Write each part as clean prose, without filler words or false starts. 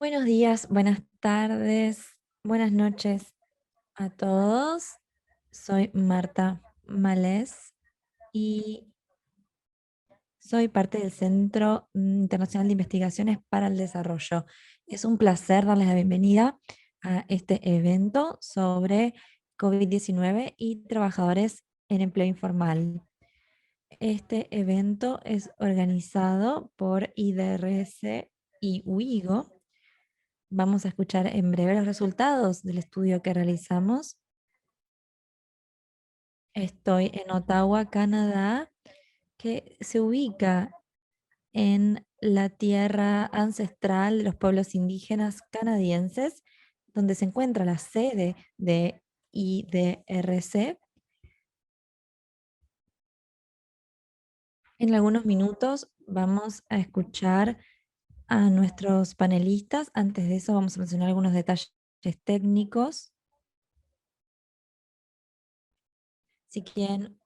Buenos días, buenas tardes, buenas noches a todos. Soy Marta Malés y soy parte del Centro Internacional de Investigaciones para el Desarrollo. Es un placer darles la bienvenida a este evento sobre COVID-19 y trabajadores en empleo informal. Este evento es organizado por IDRS y UIGO. Vamos a escuchar en breve los resultados del estudio que realizamos. Estoy en Ottawa, Canadá, que se ubica en la tierra ancestral de los pueblos indígenas canadienses, donde se encuentra la sede de IDRC. En algunos minutos vamos a escuchar a nuestros panelistas. Antes de eso vamos a mencionar algunos detalles técnicos. Si quieren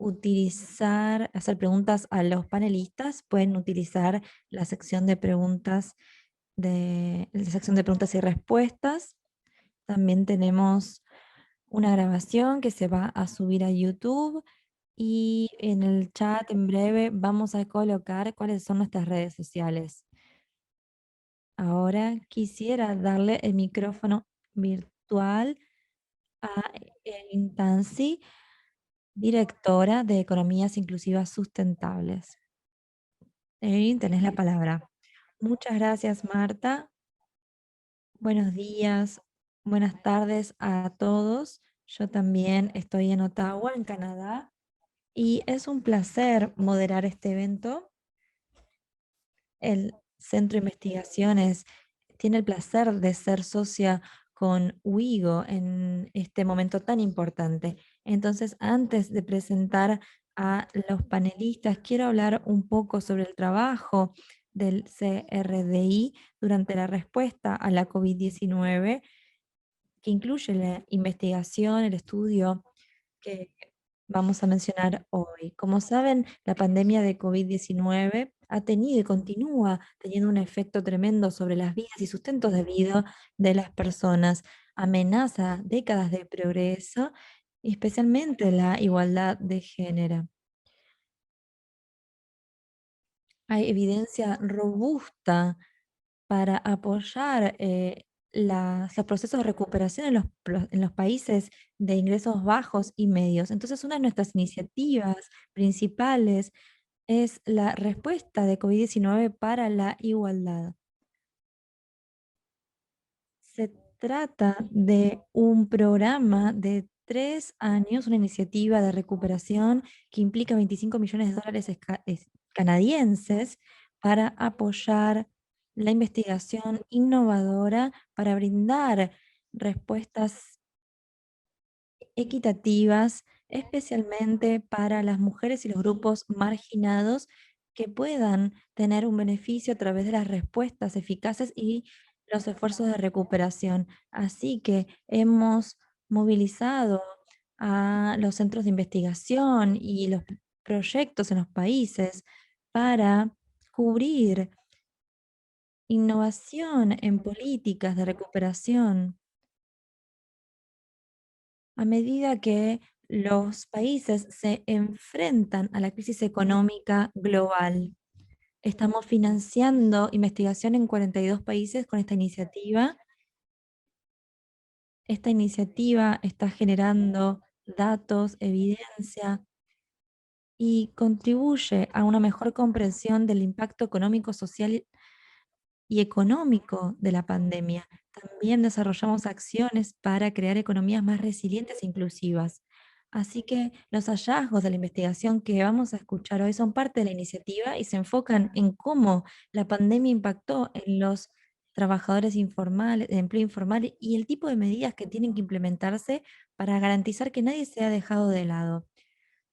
hacer preguntas a los panelistas, pueden utilizar la sección de preguntas y respuestas. También tenemos una grabación que se va a subir a YouTube y en el chat en breve vamos a colocar cuáles son nuestras redes sociales. Ahora quisiera darle el micrófono virtual a Erin Tansi, directora de Economías Inclusivas Sustentables. Erin, tenés la palabra. Muchas gracias, Marta. Buenos días, buenas tardes a todos. Yo también estoy en Ottawa, en Canadá, y es un placer moderar este evento. El Centro de Investigaciones tiene el placer de ser socia con WIGO en este momento tan importante. Entonces, antes de presentar a los panelistas, quiero hablar un poco sobre el trabajo del CRDI durante la respuesta a la COVID-19, que incluye la investigación, el estudio que vamos a mencionar hoy. Como saben, la pandemia de COVID-19 ha tenido y continúa teniendo un efecto tremendo sobre las vidas y sustentos de vida de las personas. Amenaza décadas de progreso, y especialmente la igualdad de género. Hay evidencia robusta para apoyar los procesos de recuperación en en los países de ingresos bajos y medios. Entonces, una de nuestras iniciativas principales es la respuesta de COVID-19 para la igualdad. Se trata de un programa de 3 años, una iniciativa de recuperación que implica 25 millones de dólares canadienses para apoyar la investigación innovadora, para brindar respuestas equitativas, especialmente para las mujeres y los grupos marginados que puedan tener un beneficio a través de las respuestas eficaces y los esfuerzos de recuperación. Así que hemos movilizado a los centros de investigación y los proyectos en los países para cubrir innovación en políticas de recuperación. A medida que los países se enfrentan a la crisis económica global, estamos financiando investigación en 42 países con esta iniciativa. Esta iniciativa está generando datos, evidencia y contribuye a una mejor comprensión del impacto económico, social y económico de la pandemia. También desarrollamos acciones para crear economías más resilientes e inclusivas. Así que los hallazgos de la investigación que vamos a escuchar hoy son parte de la iniciativa y se enfocan en cómo la pandemia impactó en los trabajadores informales, de empleo informal y el tipo de medidas que tienen que implementarse para garantizar que nadie sea dejado de lado.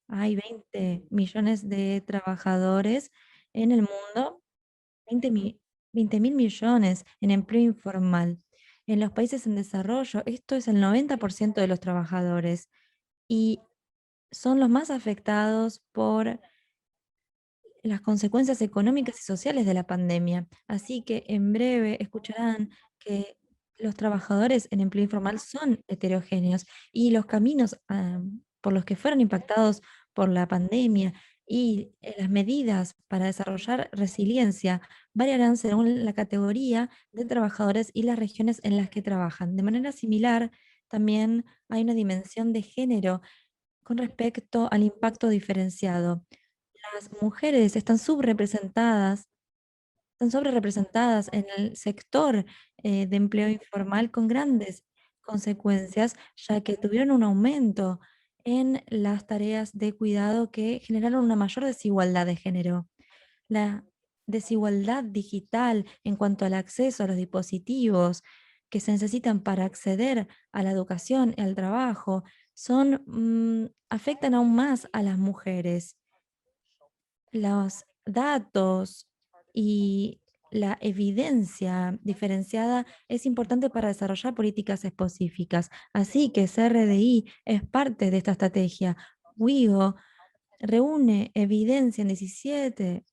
Hay 20 millones de trabajadores en el mundo, 20 mil millones en empleo informal. En los países en desarrollo, esto es el 90% de los trabajadores y son los más afectados por las consecuencias económicas y sociales de la pandemia. Así que en breve escucharán que los trabajadores en empleo informal son heterogéneos y los caminos por los que fueron impactados por la pandemia y las medidas para desarrollar resiliencia variarán según la categoría de trabajadores y las regiones en las que trabajan. De manera similar, también hay una dimensión de género con respecto al impacto diferenciado. Las mujeres están sobre representadas en el sector de empleo informal con grandes consecuencias, ya que tuvieron un aumento en las tareas de cuidado que generaron una mayor desigualdad de género. La desigualdad digital en cuanto al acceso a los dispositivos que se necesitan para acceder a la educación y al trabajo afectan aún más a las mujeres. Los datos y la evidencia diferenciada es importante para desarrollar políticas específicas. Así que CRDI es parte de esta estrategia. WIGO reúne evidencia en 17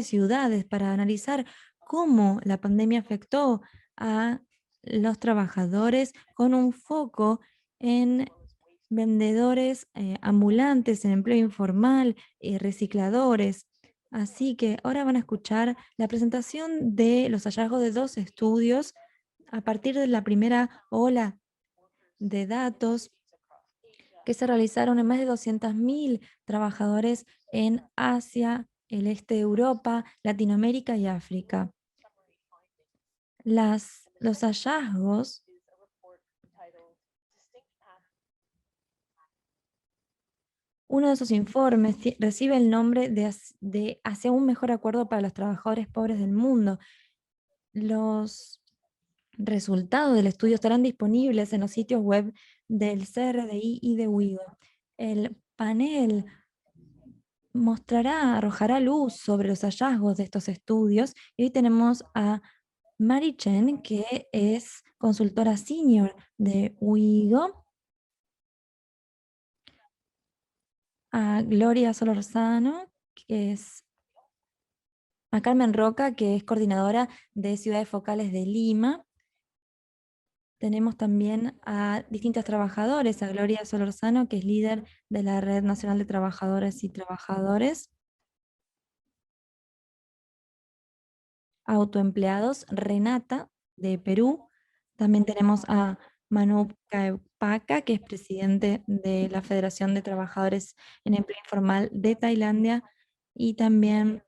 ciudades para analizar cómo la pandemia afectó a los trabajadores con un foco en vendedores ambulantes, en empleo informal, recicladores. Así que ahora van a escuchar la presentación de los hallazgos de 2 estudios a partir de la primera ola de datos que se realizaron en más de 200.000 trabajadores en Asia, el este de Europa, Latinoamérica y África. Los hallazgos, uno de esos informes recibe el nombre de Hacia un mejor acuerdo para los trabajadores pobres del mundo. Los resultados del estudio estarán disponibles en los sitios web del CRDI y de WIGO. El panel arrojará luz sobre los hallazgos de estos estudios. Y hoy tenemos a Mary Chen, que es consultora senior de WIGO, a Gloria Solorzano, a Carmen Roca, que es coordinadora de ciudades focales de Lima. Tenemos también a distintos trabajadores, a Gloria Solorzano, que es líder de la Red Nacional de Trabajadoras y Trabajadores Autoempleados, Renata, de Perú. También tenemos a Manu Paca, que es presidente de la Federación de Trabajadores en Empleo Informal de Tailandia, y también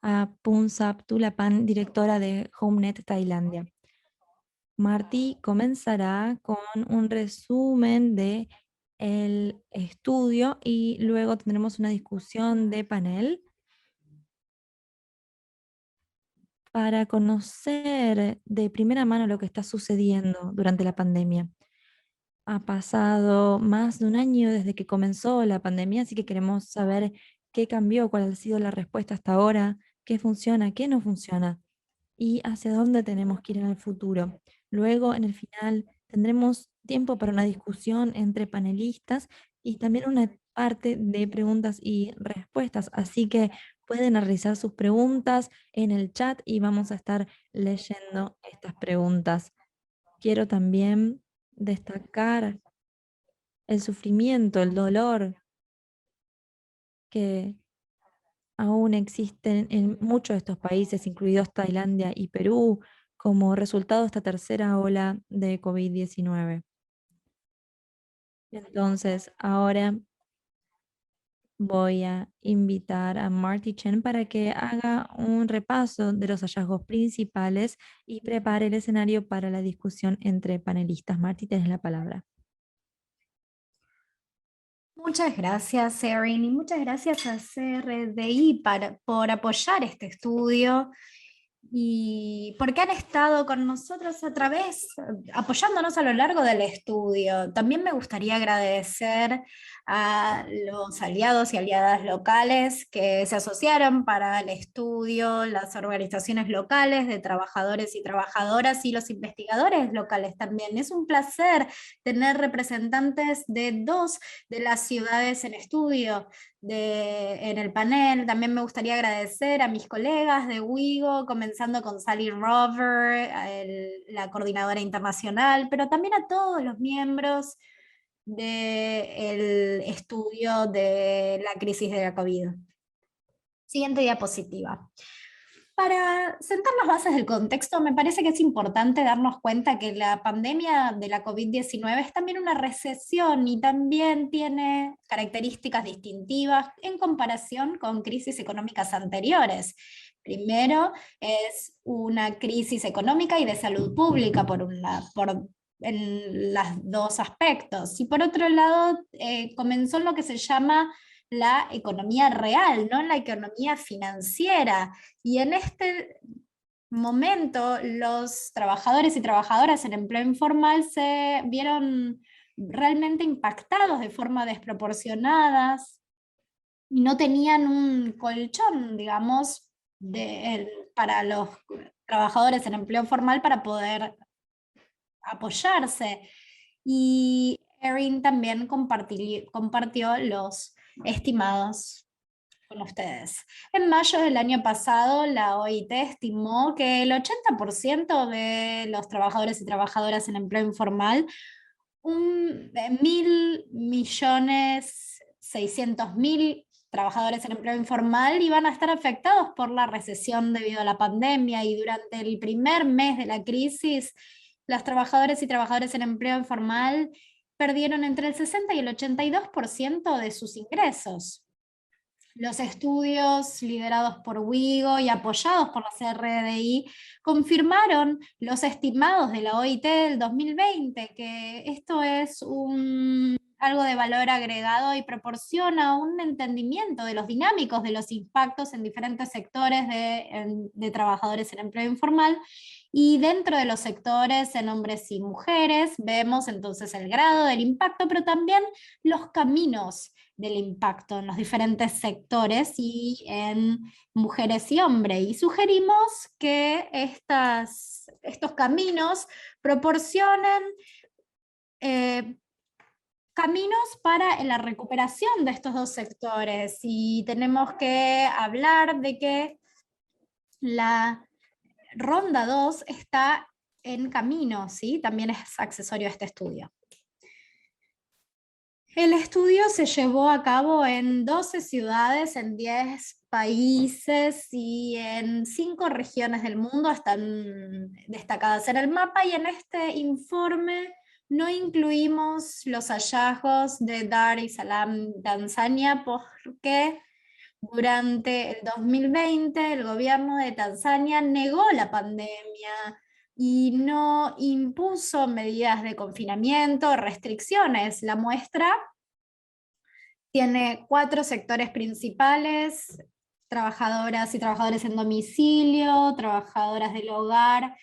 a Punsap Tulapan, directora de HomeNet Tailandia. Martí comenzará con un resumen de el estudio y luego tendremos una discusión de panel para conocer de primera mano lo que está sucediendo durante la pandemia. Ha pasado más de un año desde que comenzó la pandemia, así que queremos saber qué cambió, cuál ha sido la respuesta hasta ahora, qué funciona, qué no funciona y hacia dónde tenemos que ir en el futuro. Luego, en el final, tendremos tiempo para una discusión entre panelistas y también una parte de preguntas y respuestas. Así que pueden realizar sus preguntas en el chat y vamos a estar leyendo estas preguntas. Quiero también destacar el sufrimiento, el dolor que aún existen en muchos de estos países, incluidos Tailandia y Perú, como resultado de esta tercera ola de COVID-19. Entonces, ahora voy a invitar a Marty Chen para que haga un repaso de los hallazgos principales y prepare el escenario para la discusión entre panelistas. Marty, tienes la palabra. Muchas gracias, Erin, y muchas gracias a CRDI por apoyar este estudio y porque han estado con nosotros apoyándonos a lo largo del estudio. También me gustaría agradecer a los aliados y aliadas locales que se asociaron para el estudio, las organizaciones locales de trabajadores y trabajadoras y los investigadores locales también. Es un placer tener representantes de 2 de las ciudades en estudio, en el panel. También me gustaría agradecer a mis colegas de WIGO, comenzando con Sally Rover, la coordinadora internacional, pero también a todos los miembros del estudio de la crisis de la COVID. Siguiente diapositiva. Para sentar las bases del contexto, me parece que es importante darnos cuenta que la pandemia de la COVID-19 es también una recesión y también tiene características distintivas en comparación con crisis económicas anteriores. Primero, es una crisis económica y de salud pública en los dos aspectos. Y por otro lado, comenzó lo que se llama la economía real, no la economía financiera. Y en este momento los trabajadores y trabajadoras en empleo informal se vieron realmente impactados de forma desproporcionada y no tenían un colchón, digamos, para los trabajadores en empleo formal para poder apoyarse. Y Erin también compartió los estimados con ustedes. En mayo del año pasado, la OIT estimó que el 80% de los trabajadores y trabajadoras en empleo informal, 1.600.000 trabajadores en empleo informal, iban a estar afectados por la recesión debido a la pandemia, y durante el primer mes de la crisis, los trabajadores y trabajadoras en empleo informal perdieron entre el 60 y el 82% de sus ingresos. Los estudios liderados por WIGO y apoyados por la CRDI confirmaron los estimados de la OIT del 2020, que esto es algo de valor agregado y proporciona un entendimiento de los dinámicos de los impactos en diferentes sectores de trabajadores en empleo informal. Y dentro de los sectores en hombres y mujeres vemos entonces el grado del impacto, pero también los caminos del impacto en los diferentes sectores y en mujeres y hombres. Y sugerimos que estos caminos proporcionen caminos para la recuperación de estos dos sectores. Y tenemos que hablar de que la ronda 2 está en camino, ¿sí? También es accesorio a este estudio. El estudio se llevó a cabo en 12 ciudades, en 10 países y en 5 regiones del mundo, están destacadas en el mapa, y en este informe no incluimos los hallazgos de Dar es Salaam, Tanzania, porque durante el 2020 el gobierno de Tanzania negó la pandemia y no impuso medidas de confinamiento, restricciones. La muestra tiene 4 sectores principales: trabajadoras y trabajadores en domicilio, trabajadoras del hogar,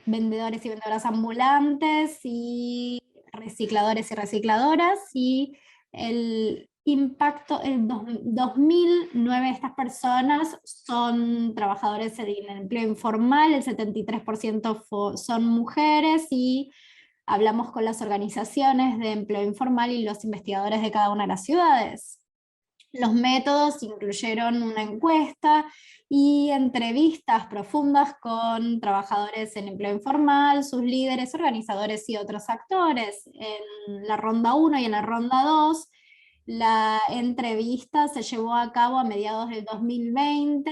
vendedores y vendedoras ambulantes, y recicladores y recicladoras. Y el impacto, en 2009 estas personas son trabajadores en empleo informal, el 73% son mujeres, y hablamos con las organizaciones de empleo informal y los investigadores de cada una de las ciudades. Los métodos incluyeron una encuesta y entrevistas profundas con trabajadores en empleo informal, sus líderes, organizadores y otros actores. En la ronda 1 y en la ronda 2, la entrevista se llevó a cabo a mediados del 2020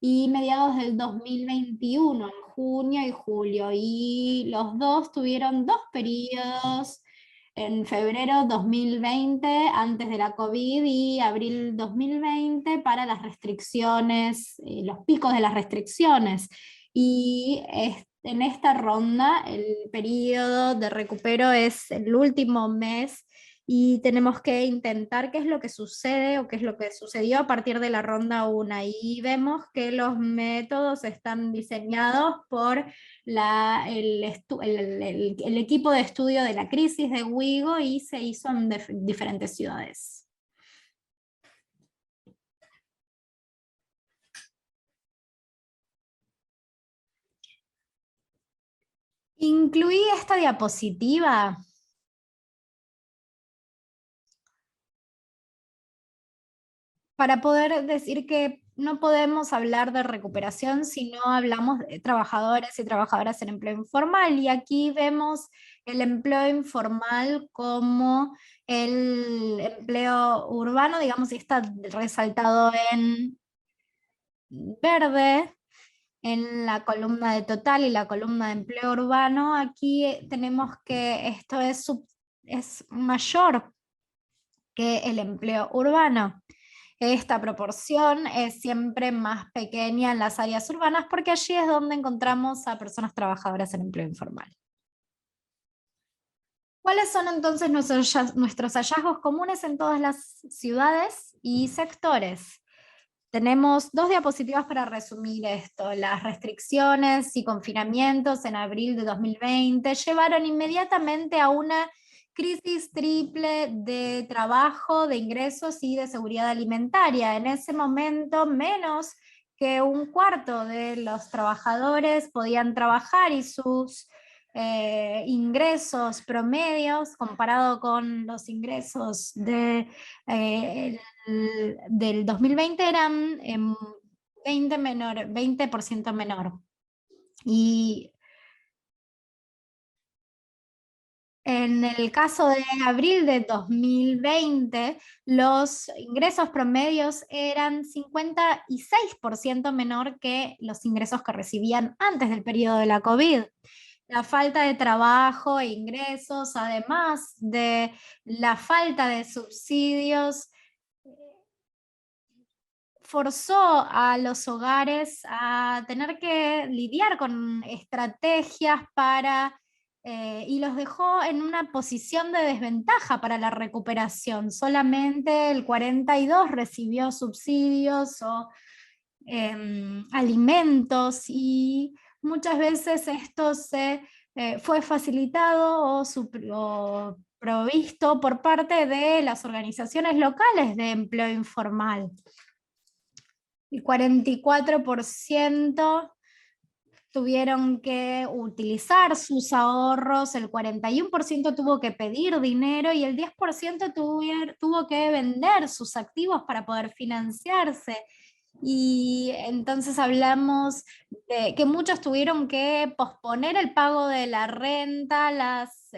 y mediados del 2021, en junio y julio, y los dos tuvieron 2 periodos: en febrero 2020, antes de la COVID, y abril 2020 para las restricciones, los picos de las restricciones. Y en esta ronda el periodo de recupero es el último mes, y tenemos que intentar qué es lo que sucede o qué es lo que sucedió a partir de la ronda 1. Y vemos que los métodos están diseñados por el equipo de estudio de la crisis de WIGO, y se hizo en diferentes ciudades. Incluí esta diapositiva para poder decir que no podemos hablar de recuperación si no hablamos de trabajadores y trabajadoras en empleo informal. Y aquí vemos el empleo informal como el empleo urbano, digamos, y está resaltado en verde en la columna de total y la columna de empleo urbano. Aquí tenemos que esto es mayor que el empleo urbano. Esta proporción es siempre más pequeña en las áreas urbanas porque allí es donde encontramos a personas trabajadoras en empleo informal. ¿Cuáles son entonces nuestros hallazgos comunes en todas las ciudades y sectores? Tenemos dos diapositivas para resumir esto. Las restricciones y confinamientos en abril de 2020 llevaron inmediatamente a una crisis triple de trabajo, de ingresos y de seguridad alimentaria. En ese momento, menos que un cuarto de los trabajadores podían trabajar y sus ingresos promedios comparado con los ingresos del 2020 eran 20% menor. Y en el caso de abril de 2020, los ingresos promedios eran 56% menor que los ingresos que recibían antes del periodo de la COVID. La falta de trabajo e ingresos, además de la falta de subsidios, forzó a los hogares a tener que lidiar con estrategias y los dejó en una posición de desventaja para la recuperación. Solamente el 42% recibió subsidios o alimentos, y muchas veces esto fue facilitado o provisto por parte de las organizaciones locales de empleo informal. El 44% tuvieron que utilizar sus ahorros, el 41% tuvo que pedir dinero y el 10% tuvo que vender sus activos para poder financiarse. Y entonces hablamos de que muchos tuvieron que posponer el pago de la renta, las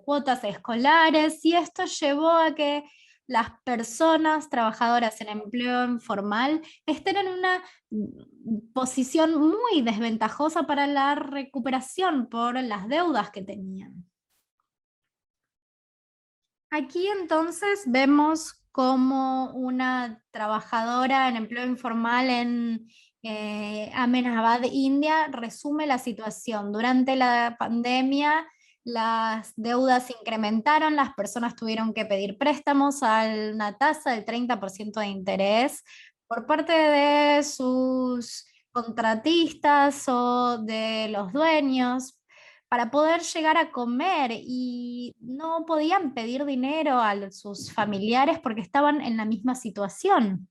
cuotas escolares, y esto llevó a que las personas trabajadoras en empleo informal estén en una posición muy desventajosa para la recuperación por las deudas que tenían. Aquí entonces vemos cómo una trabajadora en empleo informal en Ahmedabad, India, resume la situación. Durante la pandemia, las deudas se incrementaron, las personas tuvieron que pedir préstamos a una tasa del 30% de interés por parte de sus contratistas o de los dueños para poder llegar a comer, y no podían pedir dinero a sus familiares porque estaban en la misma situación.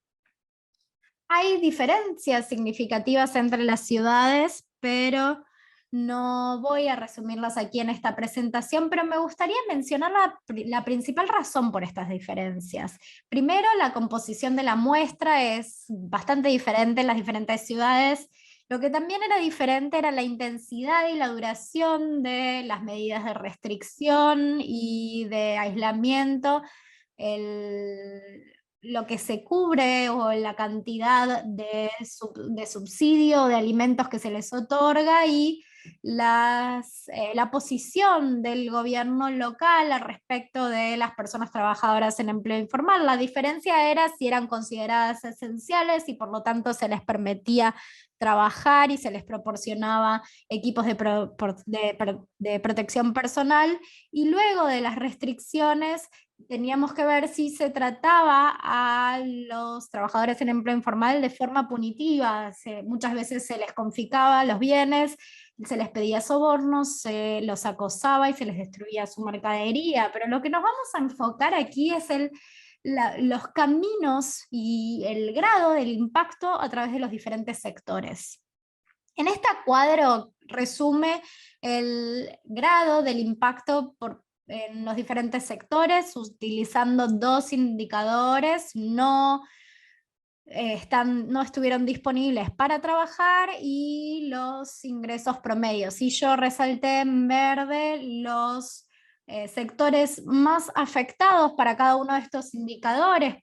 Hay diferencias significativas entre las ciudades, pero no voy a resumirlas aquí en esta presentación, pero me gustaría mencionar la principal razón por estas diferencias. Primero, la composición de la muestra es bastante diferente en las diferentes ciudades. Lo que también era diferente era la intensidad y la duración de las medidas de restricción y de aislamiento, lo que se cubre o la cantidad de subsidio de alimentos que se les otorga, y la posición del gobierno local al respecto de las personas trabajadoras en empleo informal. La diferencia era si eran consideradas esenciales y por lo tanto se les permitía trabajar y se les proporcionaba equipos de protección personal, y luego de las restricciones teníamos que ver si se trataba a los trabajadores en empleo informal de forma punitiva. Muchas veces se les confiscaba los bienes, se les pedía sobornos, se los acosaba y se les destruía su mercadería. Pero lo que nos vamos a enfocar aquí es los caminos y el grado del impacto a través de los diferentes sectores. En este cuadro resume el grado del impacto en los diferentes sectores, utilizando dos indicadores: no no estuvieron disponibles para trabajar, y los ingresos promedios. Y yo resalté en verde los sectores más afectados para cada uno de estos indicadores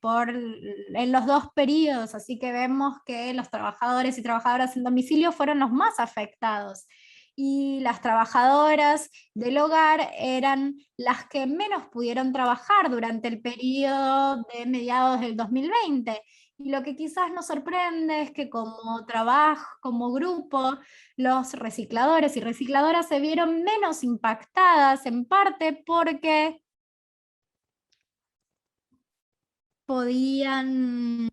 en los dos periodos, así que vemos que los trabajadores y trabajadoras en domicilio fueron los más afectados, y las trabajadoras del hogar eran las que menos pudieron trabajar durante el periodo de mediados del 2020. Y lo que quizás nos sorprende es que como trabajo, como grupo, los recicladores y recicladoras se vieron menos impactadas, en parte porque podían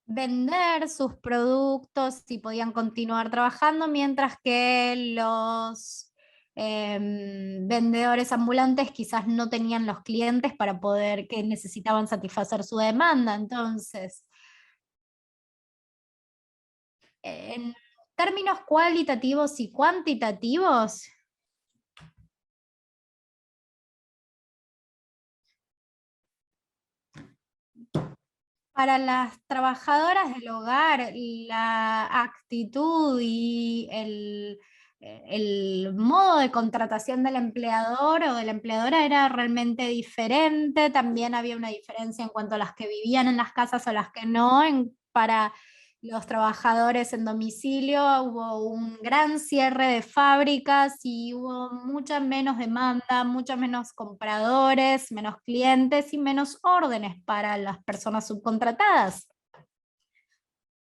vender sus productos y podían continuar trabajando, mientras que los vendedores ambulantes quizás no tenían los clientes para poder, que necesitaban satisfacer su demanda. Entonces, en términos cualitativos y cuantitativos, para las trabajadoras del hogar, la actitud y el modo de contratación del empleador o de la empleadora era realmente diferente. También había una diferencia en cuanto a las que vivían en las casas o las que no. Para los trabajadores en domicilio hubo un gran cierre de fábricas y hubo mucha menos demanda, muchos menos compradores, menos clientes y menos órdenes para las personas subcontratadas.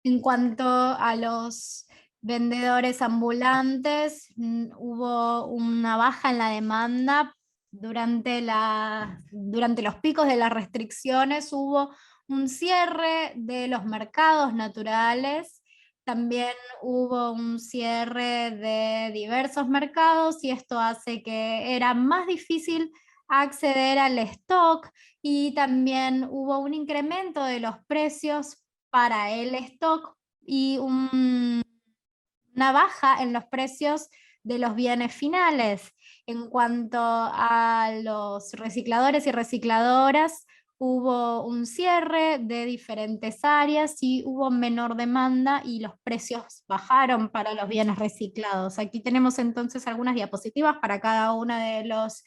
En cuanto a los vendedores ambulantes, hubo una baja en la demanda durante los picos de las restricciones. Hubo un cierre de los mercados naturales, también hubo un cierre de diversos mercados, y esto hace que era más difícil acceder al stock, y también hubo un incremento de los precios para el stock y una baja en los precios de los bienes finales. En cuanto a los recicladores y recicladoras, hubo un cierre de diferentes áreas y hubo menor demanda, y los precios bajaron para los bienes reciclados. Aquí tenemos entonces algunas diapositivas para cada uno de los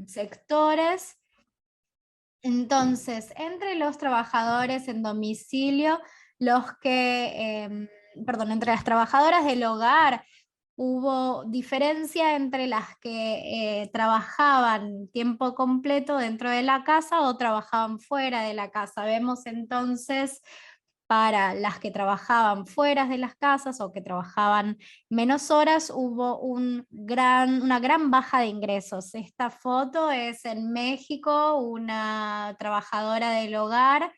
sectores. Entonces, entre los trabajadores en domicilio, entre las trabajadoras del hogar, hubo diferencia entre las que trabajaban tiempo completo dentro de la casa o trabajaban fuera de la casa. Vemos entonces, para las que trabajaban fuera de las casas o que trabajaban menos horas, hubo una gran baja de ingresos. Esta foto es en México, una trabajadora del hogar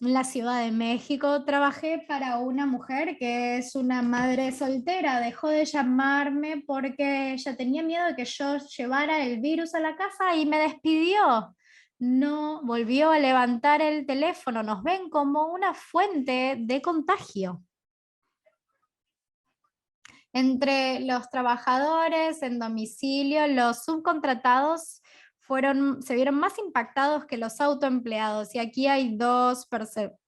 en la Ciudad de México. Trabajé para una mujer que es una madre soltera. Dejó de llamarme porque ella tenía miedo de que yo llevara el virus a la casa y me despidió. No volvió a levantar el teléfono. Nos ven como una fuente de contagio. Entre los trabajadores en domicilio, los subcontratados se vieron más impactados que los autoempleados. Y aquí hay dos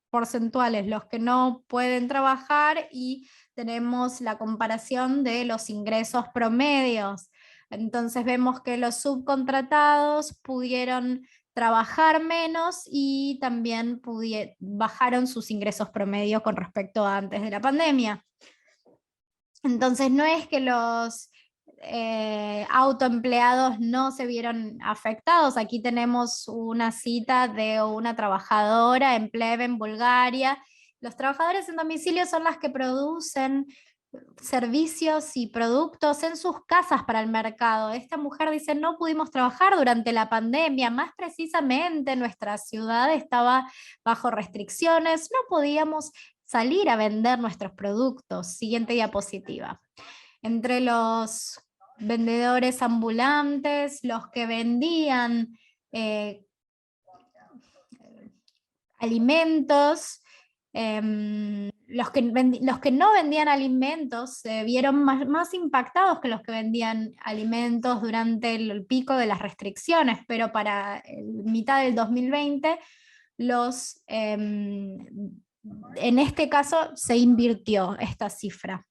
porcentuales: los que no pueden trabajar, y tenemos la comparación de los ingresos promedios. Entonces vemos que los subcontratados pudieron trabajar menos y también bajaron sus ingresos promedios con respecto a antes de la pandemia. Entonces no es que los autoempleados no se vieron afectados. Aquí tenemos una cita de una trabajadora en Pleven, Bulgaria. Los trabajadores en domicilio son las que producen servicios y productos en sus casas para el mercado. Esta mujer dice: no pudimos trabajar durante la pandemia, más precisamente nuestra ciudad estaba bajo restricciones, no podíamos salir a vender nuestros productos. Siguiente diapositiva. Entre los vendedores ambulantes, los que vendían eh, alimentos, los que no vendían alimentos se vieron más impactados que los que vendían alimentos durante el pico de las restricciones, pero para mitad del 2020 en este caso se invirtió esta cifra.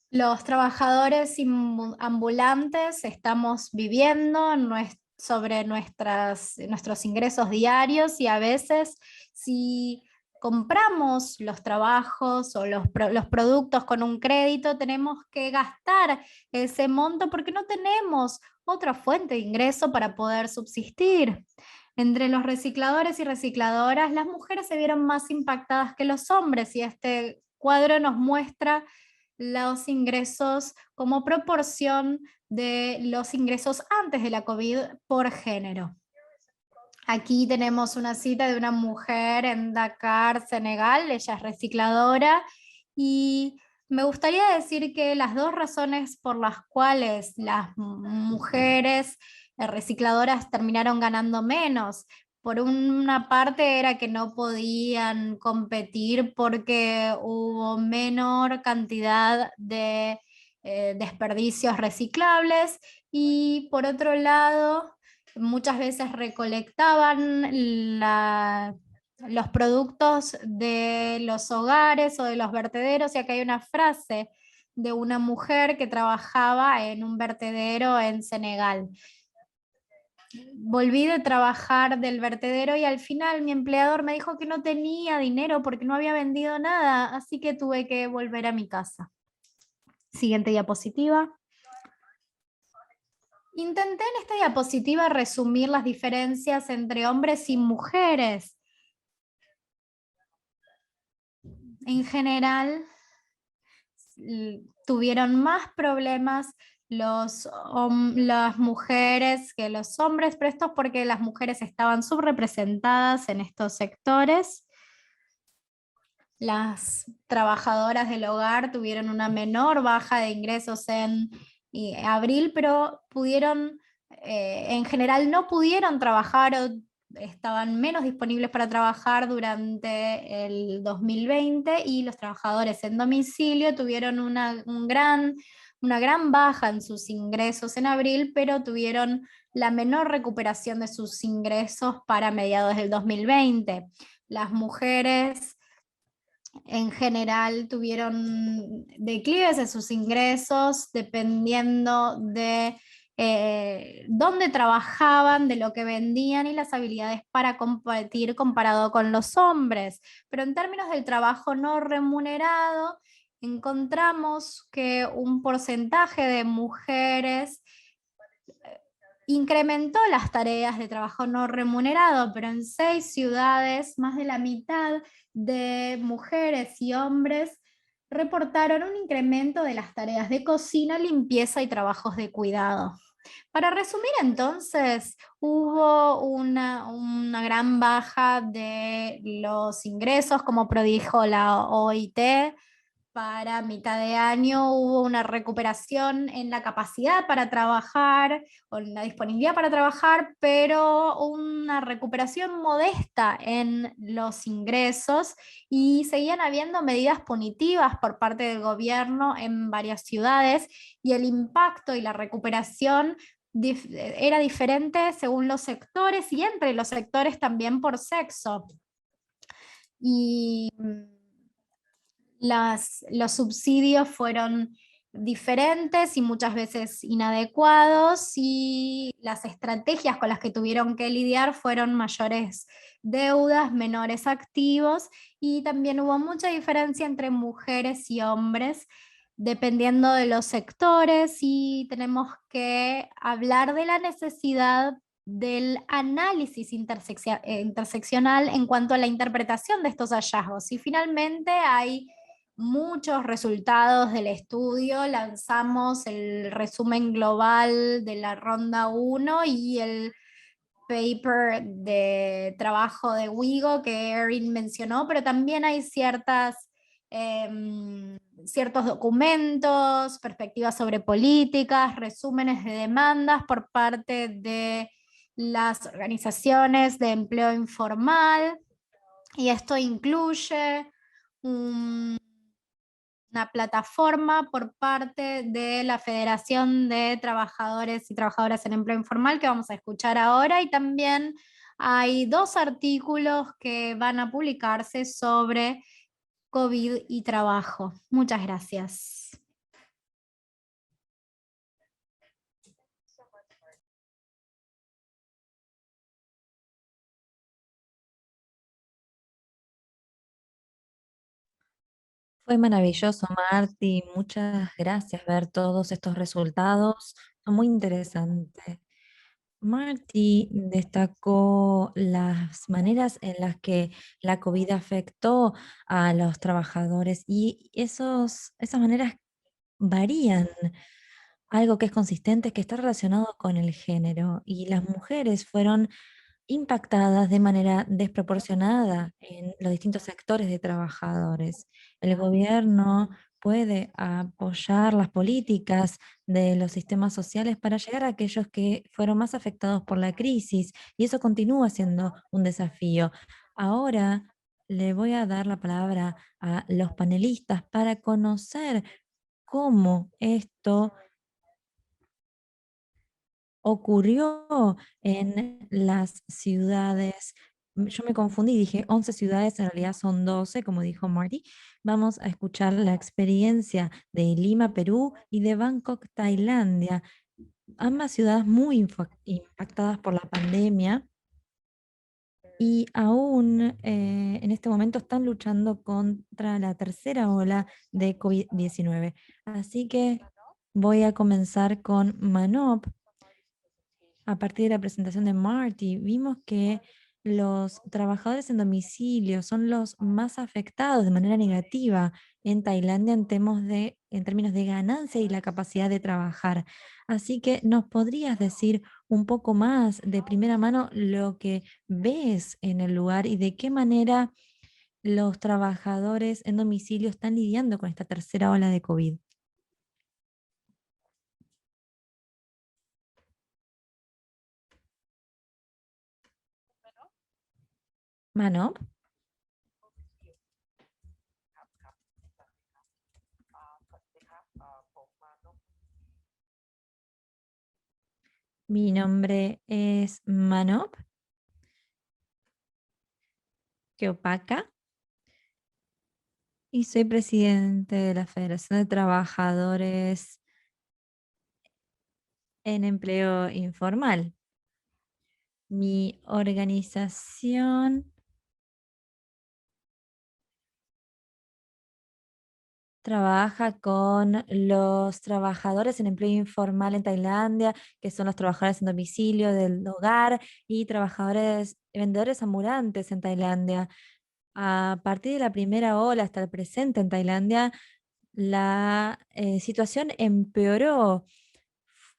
Los trabajadores ambulantes estamos viviendo sobre nuestros ingresos diarios, y a veces si compramos los trabajos o los productos con un crédito, tenemos que gastar ese monto porque no tenemos otra fuente de ingreso para poder subsistir. Entre los recicladores y recicladoras, las mujeres se vieron más impactadas que los hombres, y este cuadro nos muestra los ingresos como proporción de los ingresos antes de la COVID por género. Aquí tenemos una cita de una mujer en Dakar, Senegal. Ella es recicladora, y me gustaría decir que las dos razones por las cuales las mujeres recicladoras terminaron ganando menos, por una parte era que no podían competir porque hubo menor cantidad de desperdicios reciclables, y por otro lado muchas veces recolectaban los productos de los hogares o de los vertederos, ya que hay una frase de una mujer que trabajaba en un vertedero en Senegal. Volví de trabajar del vertedero y al final mi empleador me dijo que no tenía dinero porque no había vendido nada, así que tuve que volver a mi casa. Siguiente diapositiva. Intenté en esta diapositiva resumir las diferencias entre hombres y mujeres. En general, tuvieron más problemas las mujeres que los hombres, pero esto es porque las mujeres estaban subrepresentadas en estos sectores. Las trabajadoras del hogar tuvieron una menor baja de ingresos en abril, pero en general no pudieron trabajar o estaban menos disponibles para trabajar durante el 2020, y los trabajadores en domicilio tuvieron una gran baja en sus ingresos en abril, pero tuvieron la menor recuperación de sus ingresos para mediados del 2020. Las mujeres en general tuvieron declives en sus ingresos dependiendo de dónde trabajaban, de lo que vendían y las habilidades para competir comparado con los hombres. Pero en términos del trabajo no remunerado, encontramos que un porcentaje de mujeres incrementó las tareas de trabajo no remunerado, pero en 6 ciudades, más de la mitad de mujeres y hombres reportaron un incremento de las tareas de cocina, limpieza y trabajos de cuidado. Para resumir entonces, hubo una gran baja de los ingresos, como predijo la OIT. Para mitad de año hubo una recuperación en la capacidad para trabajar o en la disponibilidad para trabajar, pero una recuperación modesta en los ingresos, y seguían habiendo medidas punitivas por parte del gobierno en varias ciudades, y el impacto y la recuperación era diferente según los sectores y entre los sectores también por sexo. Y los subsidios fueron diferentes y muchas veces inadecuados, y las estrategias con las que tuvieron que lidiar fueron mayores deudas, menores activos, y también hubo mucha diferencia entre mujeres y hombres dependiendo de los sectores, y tenemos que hablar de la necesidad del análisis interseccional en cuanto a la interpretación de estos hallazgos. Y finalmente hay muchos resultados del estudio. Lanzamos el resumen global de la ronda 1 y el paper de trabajo de WIGO que Erin mencionó, pero también hay ciertos documentos, perspectivas sobre políticas, resúmenes de demandas por parte de las organizaciones de empleo informal, y esto incluye una plataforma por parte de la Federación de Trabajadores y Trabajadoras en Empleo Informal, que vamos a escuchar ahora, y también hay 2 artículos que van a publicarse sobre COVID y trabajo. Muchas gracias. Fue maravilloso, Marty. Muchas gracias ver todos estos resultados. Son muy interesantes. Marty destacó las maneras en las que la COVID afectó a los trabajadores y esas maneras varían. Algo que es consistente es que está relacionado con el género y las mujeres fueron impactadas de manera desproporcionada en los distintos sectores de trabajadores. El gobierno puede apoyar las políticas de los sistemas sociales para llegar a aquellos que fueron más afectados por la crisis y eso continúa siendo un desafío. Ahora le voy a dar la palabra a los panelistas para conocer cómo esto ocurrió en las ciudades. Yo me confundí, dije 11 ciudades, en realidad son 12, como dijo Marty. Vamos a escuchar la experiencia de Lima, Perú y de Bangkok, Tailandia, ambas ciudades muy impactadas por la pandemia y aún en este momento están luchando contra la tercera ola de COVID-19. Así que voy a comenzar con Manop. A partir de la presentación de Marty, vimos que los trabajadores en domicilio son los más afectados de manera negativa en Tailandia en términos de ganancia y la capacidad de trabajar. Así que nos podrías decir un poco más de primera mano lo que ves en el lugar y de qué manera los trabajadores en domicilio están lidiando con esta tercera ola de COVID. Manop, mi nombre es Manop Keopaka y soy presidente de la Federación de Trabajadores en Empleo Informal. Mi organización trabaja con los trabajadores en empleo informal en Tailandia, que son los trabajadores en domicilio del hogar y trabajadores, vendedores ambulantes en Tailandia. A partir de la primera ola hasta el presente en Tailandia, la situación empeoró.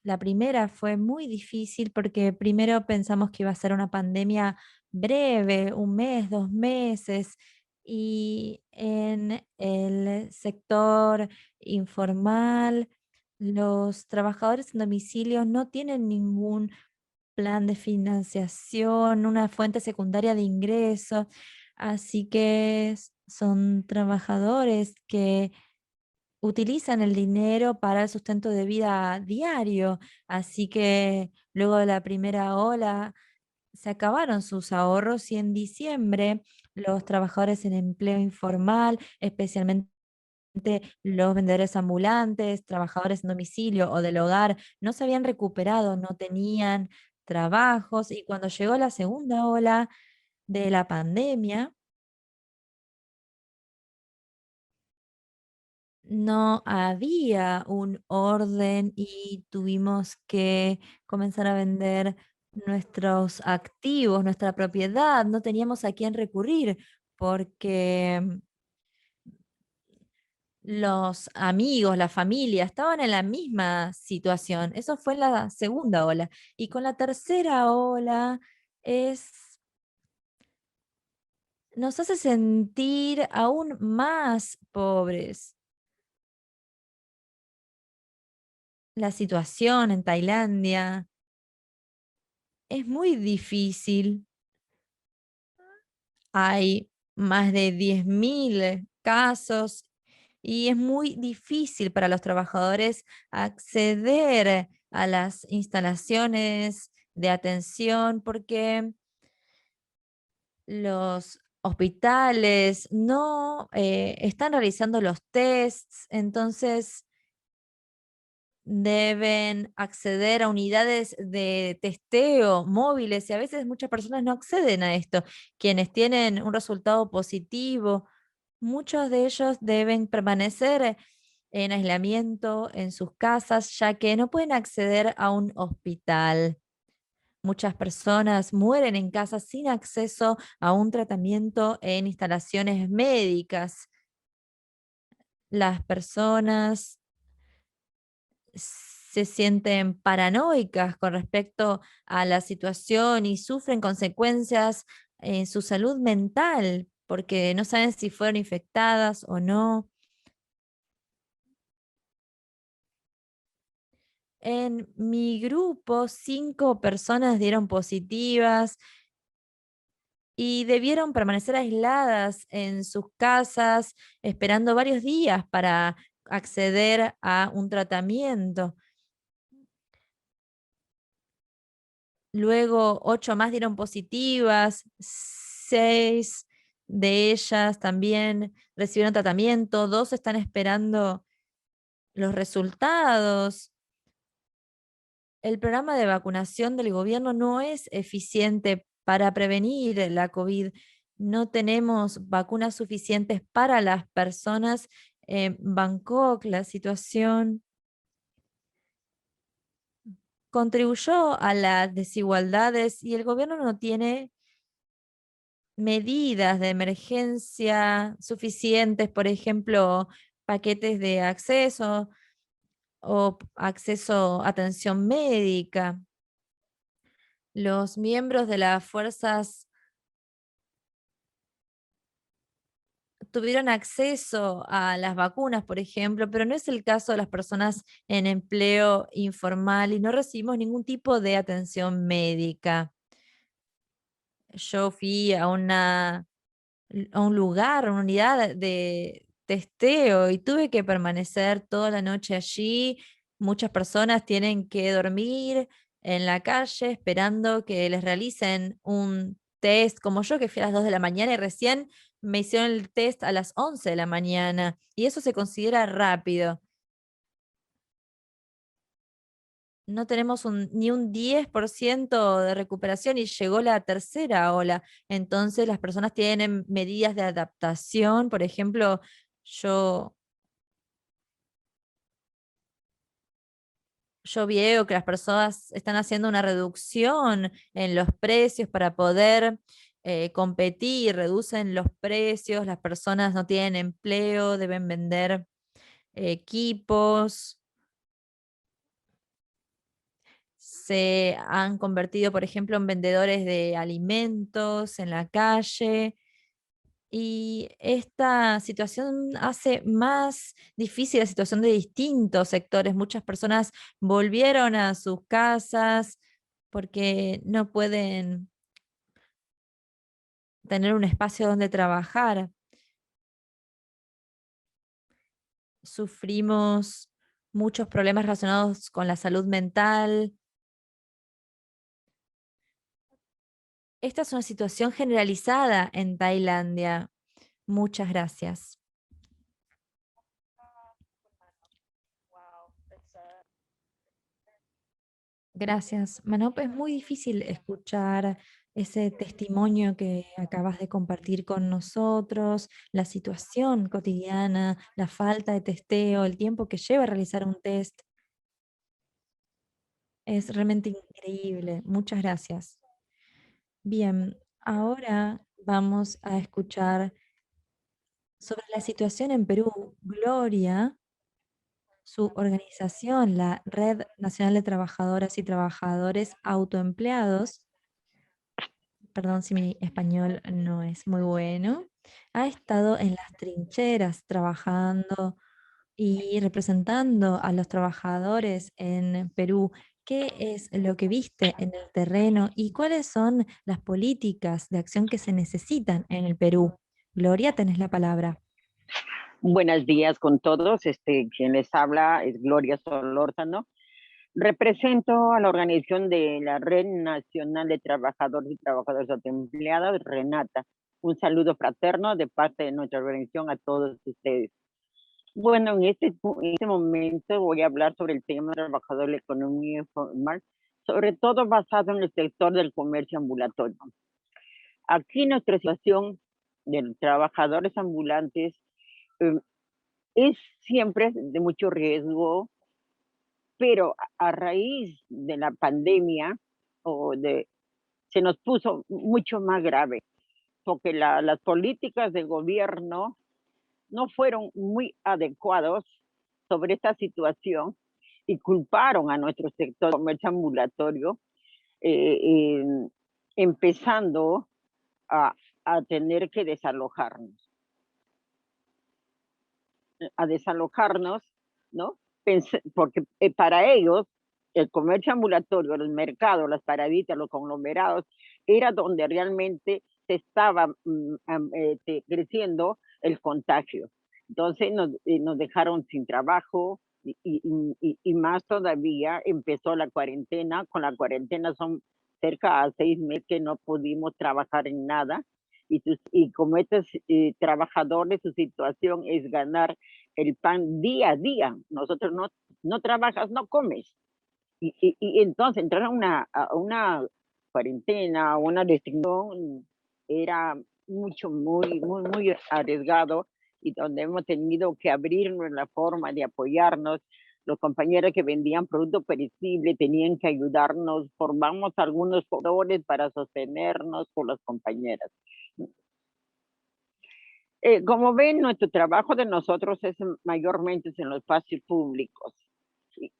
La primera fue muy difícil porque primero pensamos que iba a ser una pandemia breve, 1 mes, 2 meses, y en el sector informal, los trabajadores en domicilio no tienen ningún plan de financiación, una fuente secundaria de ingreso, así que son trabajadores que utilizan el dinero para el sustento de vida diario, así que luego de la primera ola se acabaron sus ahorros y en diciembre los trabajadores en empleo informal, especialmente los vendedores ambulantes, trabajadores en domicilio o del hogar, no se habían recuperado, no tenían trabajos y cuando llegó la segunda ola de la pandemia, no había un orden y tuvimos que comenzar a vender nuestros activos, nuestra propiedad. No teníamos a quién recurrir porque los amigos, la familia estaban en la misma situación. Eso fue la segunda ola. Y con la tercera ola nos hace sentir aún más pobres. La situación en Tailandia es muy difícil. Hay más de 10.000 casos y es muy difícil para los trabajadores acceder a las instalaciones de atención porque Los hospitales no están realizando los tests, entonces deben acceder a unidades de testeo móviles y a veces muchas personas no acceden a esto. Quienes tienen un resultado positivo, muchos de ellos deben permanecer en aislamiento en sus casas, ya que no pueden acceder a un hospital. Muchas personas mueren en casa sin acceso a un tratamiento en instalaciones médicas. Las personas se sienten paranoicas con respecto a la situación y sufren consecuencias en su salud mental porque no saben si fueron infectadas o no. En mi grupo, 5 personas dieron positivas y debieron permanecer aisladas en sus casas, esperando varios días para acceder a un tratamiento. Luego 8 más dieron positivas, 6 de ellas también recibieron tratamiento, 2 están esperando los resultados. El programa de vacunación del gobierno no es eficiente para prevenir la COVID. No tenemos vacunas suficientes para las personas en Bangkok. La situación contribuyó a las desigualdades y el gobierno no tiene medidas de emergencia suficientes, por ejemplo, paquetes de acceso o acceso a atención médica. Los miembros de las fuerzas tuvieron acceso a las vacunas, por ejemplo, pero no es el caso de las personas en empleo informal y no recibimos ningún tipo de atención médica. Yo fui a un lugar, una unidad de testeo y tuve que permanecer toda la noche allí. Muchas personas tienen que dormir en la calle esperando que les realicen un test, como yo que fui a las 2 de la mañana y recién me hicieron el test a las 11 de la mañana y eso se considera rápido. No tenemos ni un 10% de recuperación y llegó la tercera ola. Entonces las personas tienen medidas de adaptación. Por ejemplo, yo, yo veo que las personas están haciendo una reducción en los precios para poder competir, reducen los precios, las personas no tienen empleo, deben vender equipos. Se han convertido, por ejemplo, en vendedores de alimentos en la calle. Y esta situación hace más difícil la situación de distintos sectores. Muchas personas volvieron a sus casas porque no pueden tener un espacio donde trabajar. Sufrimos muchos problemas relacionados con la salud mental. Esta es una situación generalizada en Tailandia. Muchas gracias. Gracias, Manop. Es muy difícil escuchar ese testimonio que acabas de compartir con nosotros, la situación cotidiana, la falta de testeo, el tiempo que lleva a realizar un test. Es realmente increíble. Muchas gracias. Bien, ahora vamos a escuchar sobre la situación en Perú. Gloria, su organización, la Red Nacional de Trabajadoras y Trabajadores Autoempleados, perdón si mi español no es muy bueno, ha estado en las trincheras trabajando y representando a los trabajadores en Perú. ¿Qué es lo que viste en el terreno y cuáles son las políticas de acción que se necesitan en el Perú? Gloria, tenés la palabra. Buenos días con todos. Quien les habla es Gloria Solórzano. Represento a la organización de la Red Nacional de Trabajadores y Trabajadoras Autoempleadas, Renata. Un saludo fraterno de parte de nuestra organización a todos ustedes. Bueno, en este momento voy a hablar sobre el tema del trabajador de la economía informal, sobre todo basado en el sector del comercio ambulatorio. Aquí nuestra situación de trabajadores ambulantes eh, es siempre de mucho riesgo, pero a raíz de la pandemia se nos puso mucho más grave, porque las políticas del gobierno no fueron muy adecuados sobre esta situación y culparon a nuestro sector de comercio ambulatorio, eh, eh, empezando a, a tener que desalojarnos, ¿no? Porque para ellos el comercio ambulatorio, los mercados, las paraditas, los conglomerados, era donde realmente se estaba creciendo el contagio. Entonces nos dejaron sin trabajo y más todavía empezó la cuarentena. Con la cuarentena son cerca a 6 meses que no pudimos trabajar en nada. Y como estos trabajadores, su situación es ganar el pan día a día. Nosotros no trabajas, no comes. Y entonces entrar a una cuarentena, a una restricción, era muy arriesgado, y donde hemos tenido que abrirnos la forma de apoyarnos. Los compañeros que vendían productos perecibles tenían que ayudarnos, formamos algunos corredores para sostenernos con las compañeras. Como ven, nuestro trabajo de nosotros es mayormente en los espacios públicos.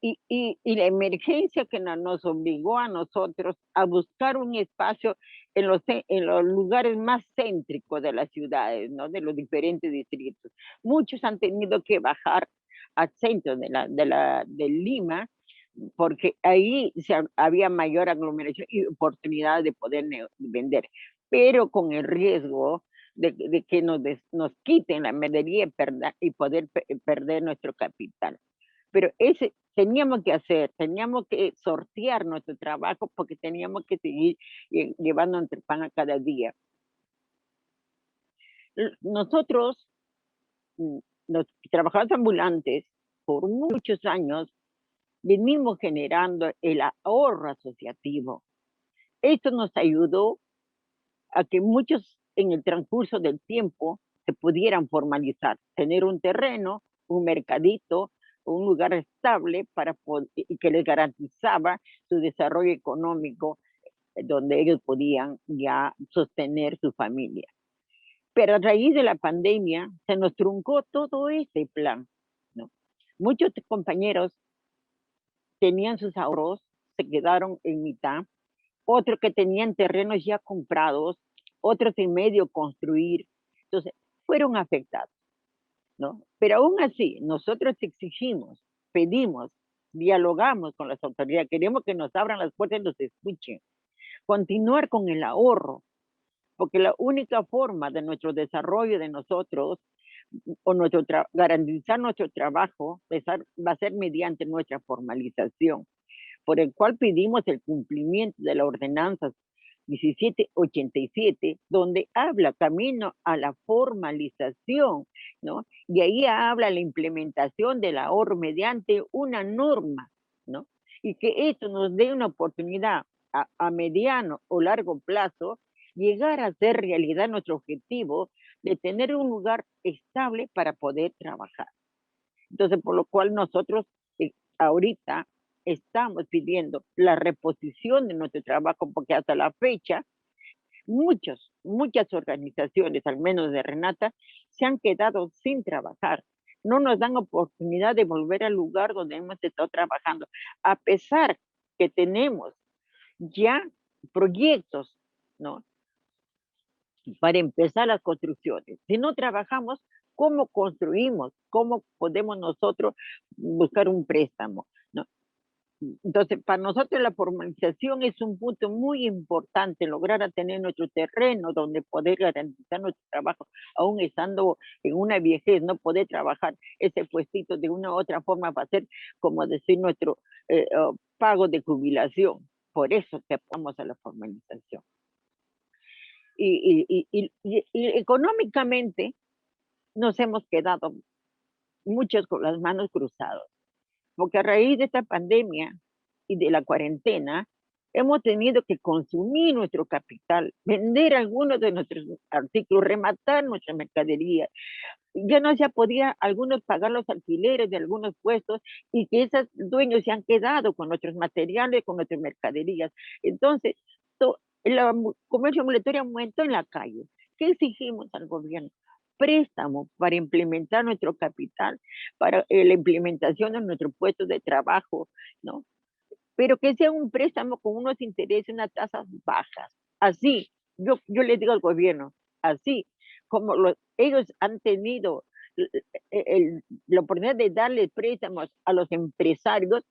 Y la emergencia que nos obligó a nosotros a buscar un espacio en los lugares más céntricos de las ciudades, ¿no? De los diferentes distritos. Muchos han tenido que bajar al centro de Lima, porque ahí había mayor aglomeración y oportunidad de poder vender, pero con el riesgo de que nos quiten la mercadería y poder perder nuestro capital. Pero teníamos que sortear nuestro trabajo, porque teníamos que seguir llevando entre pan a cada día. Nosotros, mm, los trabajadores ambulantes, por muchos años, venimos generando el ahorro asociativo. Esto nos ayudó a que muchos en el transcurso del tiempo se pudieran formalizar, tener un terreno, un mercadito, un lugar estable y que les garantizaba su desarrollo económico, donde ellos podían ya sostener su familia. Pero a raíz de la pandemia se nos truncó todo ese plan, ¿no? Muchos compañeros tenían sus ahorros, se quedaron en mitad, otros que tenían terrenos ya comprados, otros en medio construir. Entonces, fueron afectados, ¿no? Pero aún así, nosotros exigimos, pedimos, dialogamos con las autoridades, queremos que nos abran las puertas y nos escuchen. Continuar con el ahorro, porque la única forma de nuestro desarrollo de nosotros, o garantizar nuestro trabajo, va a ser mediante nuestra formalización, por el cual pedimos el cumplimiento de la ordenanza 1787, donde habla camino a la formalización, ¿no? Y ahí habla la implementación del ahorro mediante una norma, ¿no? Y que esto nos dé una oportunidad a mediano o largo plazo llegar a hacer realidad nuestro objetivo de tener un lugar estable para poder trabajar. Entonces, por lo cual nosotros ahorita estamos pidiendo la reposición de nuestro trabajo, porque hasta la fecha muchas organizaciones, al menos de Renata, se han quedado sin trabajar. No nos dan oportunidad de volver al lugar donde hemos estado trabajando, a pesar que tenemos ya proyectos, ¿no? Para empezar las construcciones. Si no trabajamos, ¿cómo construimos? ¿Cómo podemos nosotros buscar un préstamo? ¿No? Entonces, para nosotros la formalización es un punto muy importante, lograr a tener nuestro terreno donde poder garantizar nuestro trabajo, aún estando en una viejez, no poder trabajar ese puestito de una u otra forma va a ser, como decir, nuestro pago de jubilación. Por eso te apoyamos a la formalización. Y económicamente nos hemos quedado muchos con las manos cruzadas, porque a raíz de esta pandemia y de la cuarentena, hemos tenido que consumir nuestro capital, vender algunos de nuestros artículos, rematar nuestra mercadería. Ya no se podía algunos pagar los alquileres de algunos puestos y que esos dueños se han quedado con nuestros materiales, con nuestras mercaderías. Entonces, el comercio ambulatorio aumentó en la calle. ¿Qué exigimos al gobierno? Préstamo para implementar nuestro capital, para la implementación de nuestro puesto de trabajo, ¿no? Pero que sea un préstamo con unos intereses, unas tasas bajas. Así, yo le digo al gobierno, así como ellos han tenido la oportunidad de darle préstamos a los empresarios,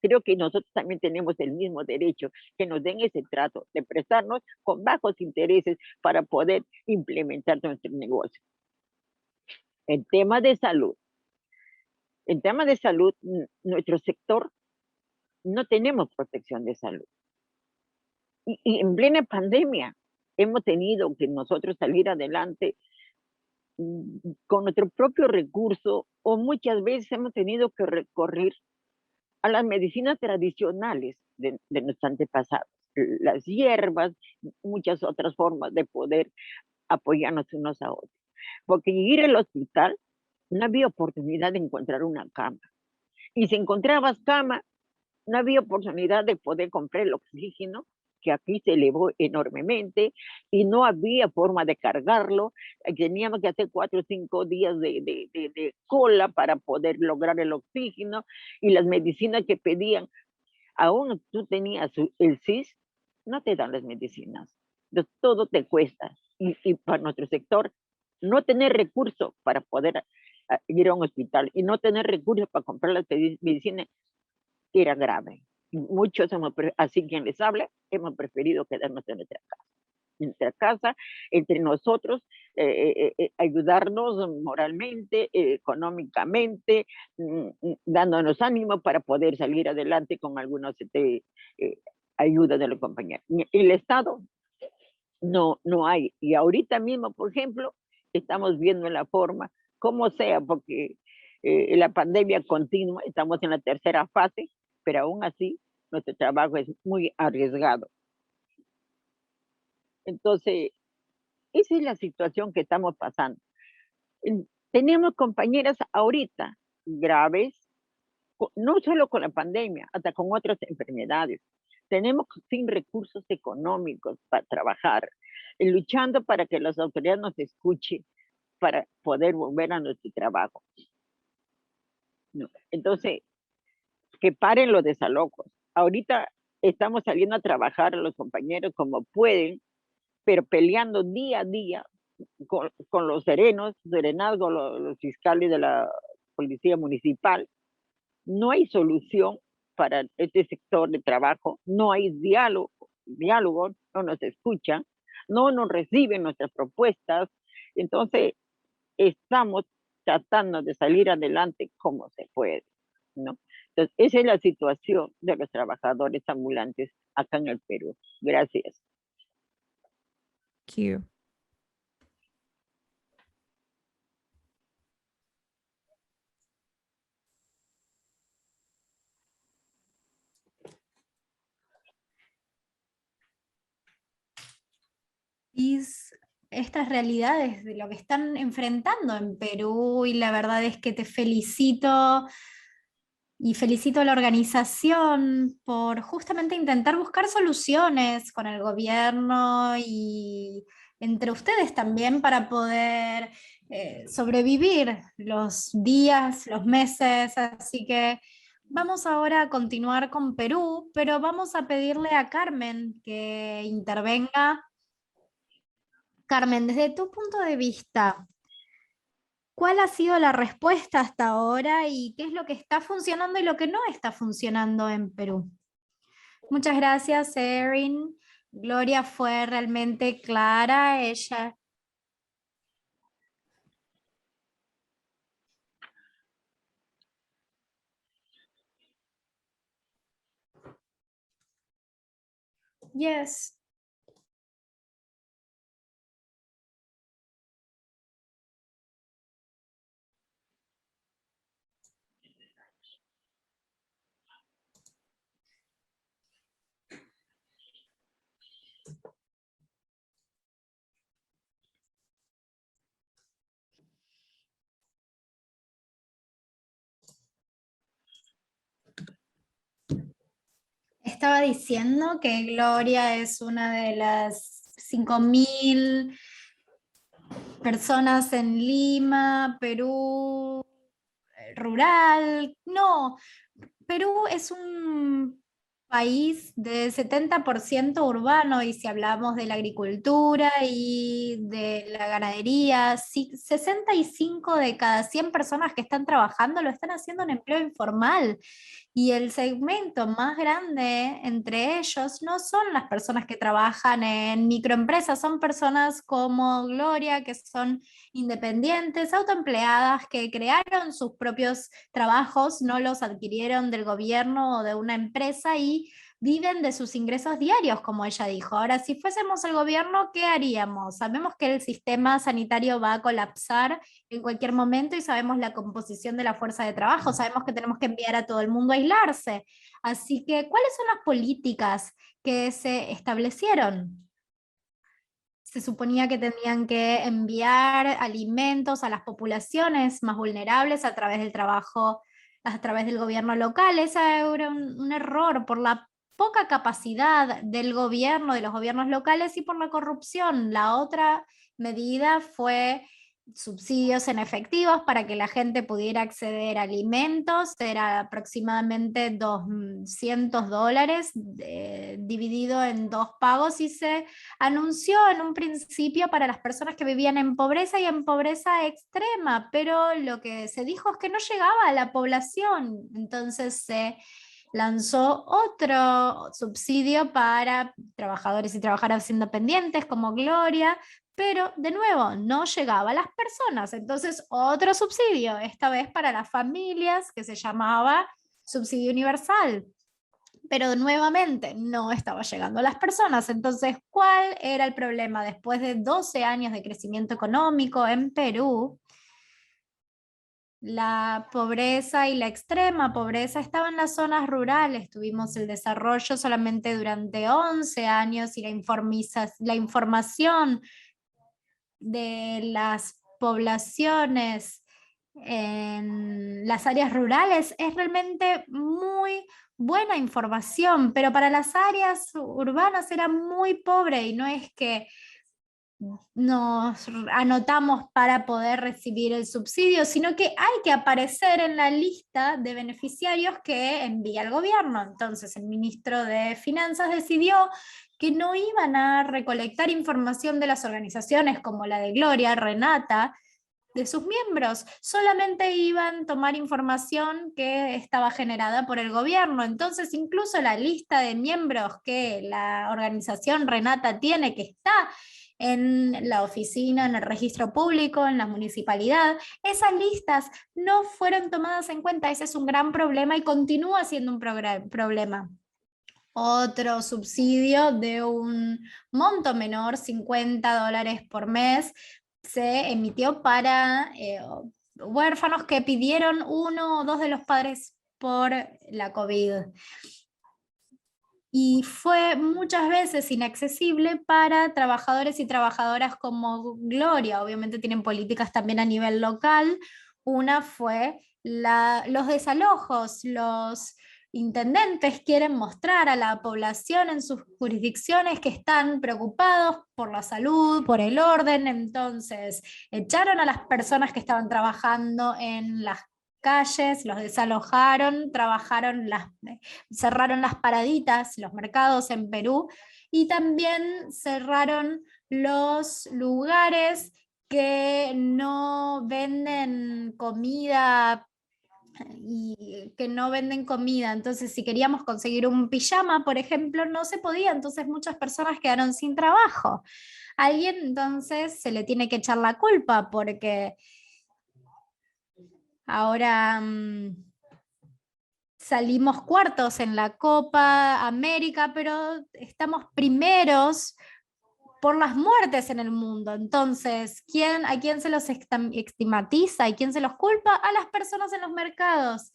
creo que nosotros también tenemos el mismo derecho, que nos den ese trato de prestarnos con bajos intereses para poder implementar nuestro negocio. En tema de salud, nuestro sector no tenemos protección de salud. Y en plena pandemia hemos tenido que nosotros salir adelante con nuestro propio recurso, o muchas veces hemos tenido que recurrir a las medicinas tradicionales de nuestros antepasados, las hierbas, muchas otras formas de poder apoyarnos unos a otros. Porque ir al hospital no había oportunidad de encontrar una cama. Y si encontrabas cama, no había oportunidad de poder comprar el oxígeno, que aquí se elevó enormemente, y no había forma de cargarlo. Teníamos que hacer 4 o 5 días de cola para poder lograr el oxígeno, y las medicinas que pedían, aún tú tenías el CIS, no te dan las medicinas. Entonces, todo te cuesta. Y para nuestro sector, no tener recursos para poder ir a un hospital y no tener recursos para comprar las medicinas era grave. Muchos así quien les habla, hemos preferido quedarnos en nuestra casa, entre nosotros, ayudarnos moralmente, económicamente, dándonos ánimo para poder salir adelante con algunas ayudas de los compañeros. El Estado no hay. Y ahorita mismo, por ejemplo, estamos viendo la forma, como sea, porque la pandemia continúa, estamos en la tercera fase, pero aún así nuestro trabajo es muy arriesgado. Entonces, esa es la situación que estamos pasando. Tenemos compañeras ahorita graves, no solo con la pandemia, hasta con otras enfermedades. Tenemos sin recursos económicos para trabajar, luchando para que las autoridades nos escuchen, para poder volver a nuestro trabajo. No. Entonces, que paren los desalojos. Ahorita estamos saliendo a trabajar los compañeros como pueden, pero peleando día a día con los serenazgos, los fiscales de la policía municipal. No hay solución para este sector de trabajo, no hay diálogo, no nos escuchan, no nos reciben nuestras propuestas. Entonces, estamos tratando de salir adelante como se puede, ¿no? Entonces, esa es la situación de los trabajadores ambulantes acá en el Perú. Gracias. Thank you. Estas realidades de lo que están enfrentando en Perú, y la verdad es que te felicito y felicito a la organización por justamente intentar buscar soluciones con el gobierno y entre ustedes también para poder sobrevivir los días, los meses. Así que vamos ahora a continuar con Perú, pero vamos a pedirle a Carmen que intervenga. Carmen, desde tu punto de vista, ¿Cuál ha sido la respuesta hasta ahora y qué es lo que está funcionando y lo que no está funcionando en Perú? Muchas gracias, Erin. Gloria fue realmente clara. Ella... Yes. Estaba diciendo que Gloria es una de las 5.000 personas en Lima, Perú, rural. No, Perú es un país de 70% urbano y si hablamos de la agricultura y de la ganadería, 65 de cada 100 personas que están trabajando lo están haciendo en empleo informal. Y el segmento más grande entre ellos no son las personas que trabajan en microempresas, son personas como Gloria, que son independientes, autoempleadas, que crearon sus propios trabajos, no los adquirieron del gobierno o de una empresa y viven de sus ingresos diarios, como ella dijo. Ahora, si fuésemos el gobierno, ¿qué haríamos? Sabemos que el sistema sanitario va a colapsar en cualquier momento y sabemos la composición de la fuerza de trabajo, sabemos que tenemos que enviar a todo el mundo a aislarse. Así que, ¿cuáles son las políticas que se establecieron? Se suponía que tenían que enviar alimentos a las poblaciones más vulnerables a través del trabajo, a través del gobierno local. Ese era un error por la poca capacidad del gobierno, de los gobiernos locales y por la corrupción. La otra medida fue subsidios en efectivos para que la gente pudiera acceder a alimentos, era aproximadamente $200 dividido en 2 pagos y se anunció en un principio para las personas que vivían en pobreza y en pobreza extrema, pero lo que se dijo es que no llegaba a la población, entonces se lanzó otro subsidio para trabajadores y trabajadoras independientes como Gloria, pero de nuevo no llegaba a las personas, entonces otro subsidio, esta vez para las familias, que se llamaba subsidio universal, pero nuevamente no estaba llegando a las personas. Entonces, ¿cuál era el problema? Después de 12 años de crecimiento económico en Perú, la pobreza y la extrema pobreza estaban en las zonas rurales. Tuvimos el desarrollo solamente durante 11 años y la información de las poblaciones en las áreas rurales es realmente muy buena información, pero para las áreas urbanas era muy pobre y no es que nos anotamos para poder recibir el subsidio, sino que hay que aparecer en la lista de beneficiarios que envía el gobierno. Entonces el ministro de Finanzas decidió que no iban a recolectar información de las organizaciones como la de Gloria, Renata, de sus miembros, solamente iban a tomar información que estaba generada por el gobierno. Entonces, incluso la lista de miembros que la organización Renata tiene, que está en la oficina, en el registro público, en la municipalidad, esas listas no fueron tomadas en cuenta. Ese es un gran problema y continúa siendo un problema. Otro subsidio de un monto menor, $50 por mes, se emitió para huérfanos que pidieron uno o dos de los padres por la COVID. Y fue muchas veces inaccesible para trabajadores y trabajadoras como Gloria. Obviamente tienen políticas también a nivel local. Una fue los desalojos, los intendentes quieren mostrar a la población en sus jurisdicciones que están preocupados por la salud, por el orden, entonces echaron a las personas que estaban trabajando en las calles, los desalojaron, cerraron las paraditas, los mercados en Perú y también cerraron los lugares que no venden comida y que no venden comida. Entonces, si queríamos conseguir un pijama, por ejemplo, no se podía. Entonces, muchas personas quedaron sin trabajo. A alguien entonces se le tiene que echar la culpa porque ahora salimos cuartos en la Copa América, pero estamos primeros por las muertes en el mundo. Entonces, ¿a quién se los estigmatiza y quién se los culpa? A las personas en los mercados.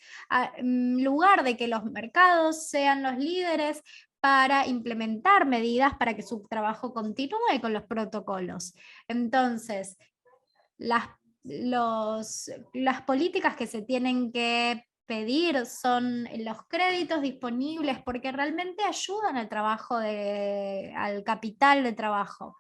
En lugar de que los mercados sean los líderes para implementar medidas para que su trabajo continúe con los protocolos. Entonces, las, las políticas que se tienen que pedir son los créditos disponibles porque realmente ayudan al trabajo al capital de trabajo.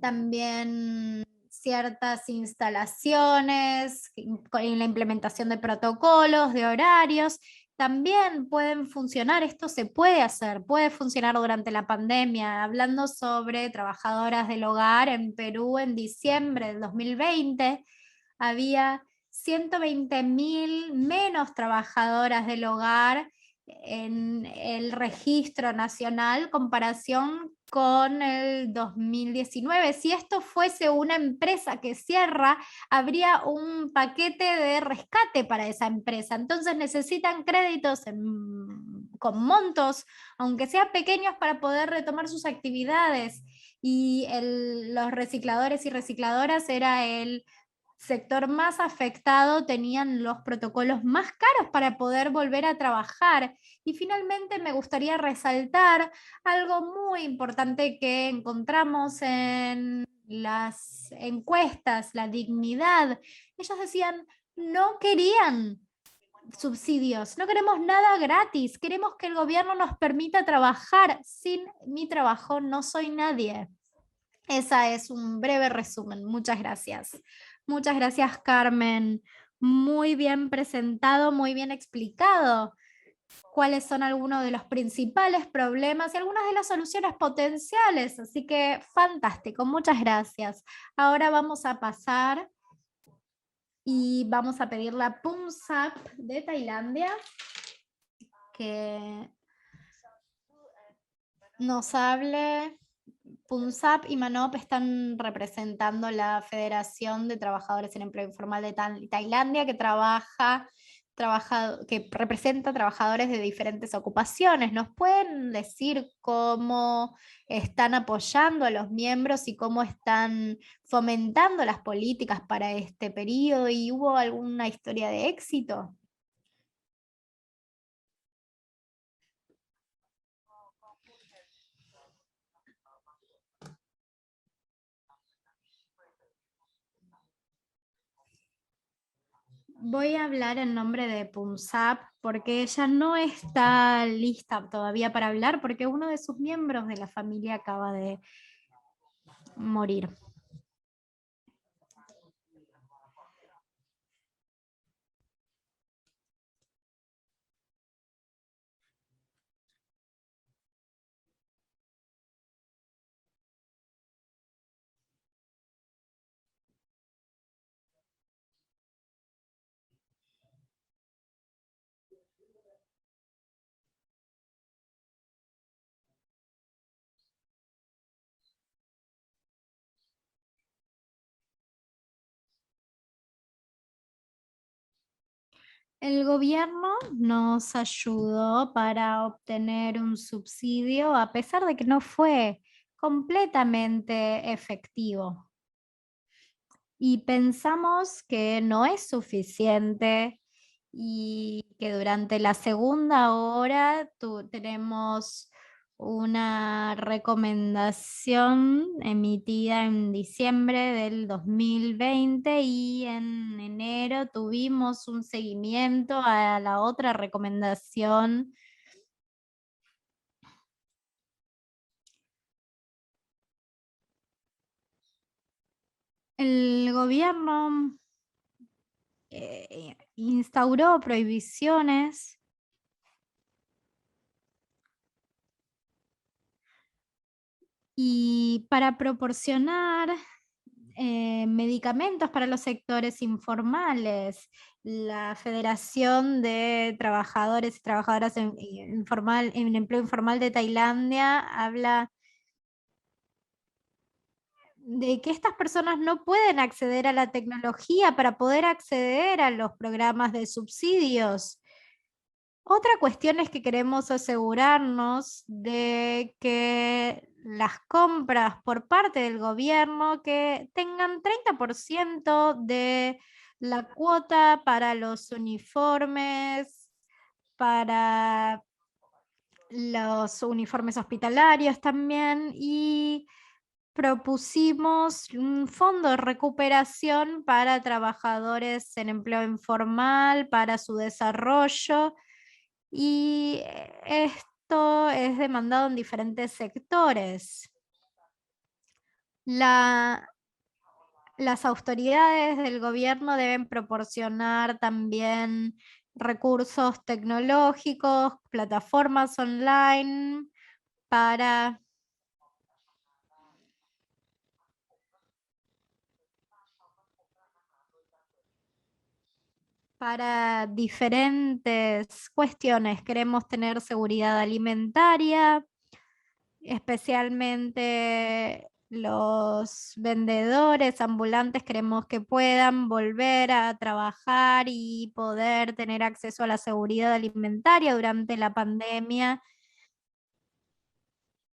También ciertas instalaciones, en la implementación de protocolos, de horarios, también pueden funcionar, esto se puede hacer, puede funcionar durante la pandemia. Hablando sobre trabajadoras del hogar en Perú en diciembre del 2020, había 120.000 menos trabajadoras del hogar en el registro nacional comparación con el 2019. Si esto fuese una empresa que cierra, habría un paquete de rescate para esa empresa. Entonces necesitan créditos con montos, aunque sean pequeños, para poder retomar sus actividades. Y los recicladores y recicladoras era el sector más afectado, tenían los protocolos más caros para poder volver a trabajar. Y finalmente me gustaría resaltar algo muy importante que encontramos en las encuestas, la dignidad. Ellos decían, no querían subsidios, no queremos nada gratis, queremos que el gobierno nos permita trabajar. Sin mi trabajo no soy nadie. Esa es un breve resumen. Muchas gracias. Muchas gracias, Carmen. Muy bien presentado, muy bien explicado cuáles son algunos de los principales problemas y algunas de las soluciones potenciales. Así que fantástico, muchas gracias. Ahora vamos a pasar y vamos a pedir la Pumsap de Tailandia que nos hable. Punsap y Manop están representando la Federación de Trabajadores en Empleo Informal de Tailandia, que representa trabajadores de diferentes ocupaciones. ¿Nos pueden decir cómo están apoyando a los miembros y cómo están fomentando las políticas para este periodo? ¿Y hubo alguna historia de éxito? Voy a hablar en nombre de Punsap porque ella no está lista todavía para hablar porque uno de sus miembros de la familia acaba de morir. El gobierno nos ayudó para obtener un subsidio a pesar de que no fue completamente efectivo. Y pensamos que no es suficiente y que durante la segunda hora tenemos una recomendación emitida en diciembre del 2020 y en enero tuvimos un seguimiento a la otra recomendación. El gobierno instauró prohibiciones y para proporcionar medicamentos para los sectores informales. La Federación de Trabajadores y Trabajadoras en Empleo Informal de Tailandia habla de que estas personas no pueden acceder a la tecnología para poder acceder a los programas de subsidios. Otra cuestión es que queremos asegurarnos de que las compras por parte del gobierno que tengan 30% de la cuota para los uniformes, para los uniformes hospitalarios también, y propusimos un fondo de recuperación para trabajadores en empleo informal, para su desarrollo, y esto es demandado en diferentes sectores. Las autoridades del gobierno deben proporcionar también recursos tecnológicos, plataformas online para diferentes cuestiones. Queremos tener seguridad alimentaria, especialmente los vendedores ambulantes queremos que puedan volver a trabajar y poder tener acceso a la seguridad alimentaria durante la pandemia.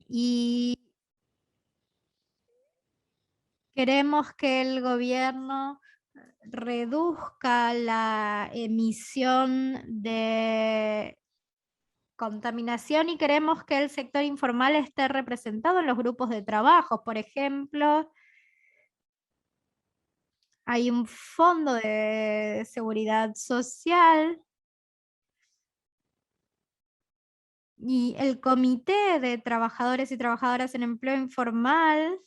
Y queremos que el gobierno reduzca la emisión de contaminación y queremos que el sector informal esté representado en los grupos de trabajo. Por ejemplo, hay un fondo de seguridad social y el Comité de Trabajadores y Trabajadoras en Empleo Informal,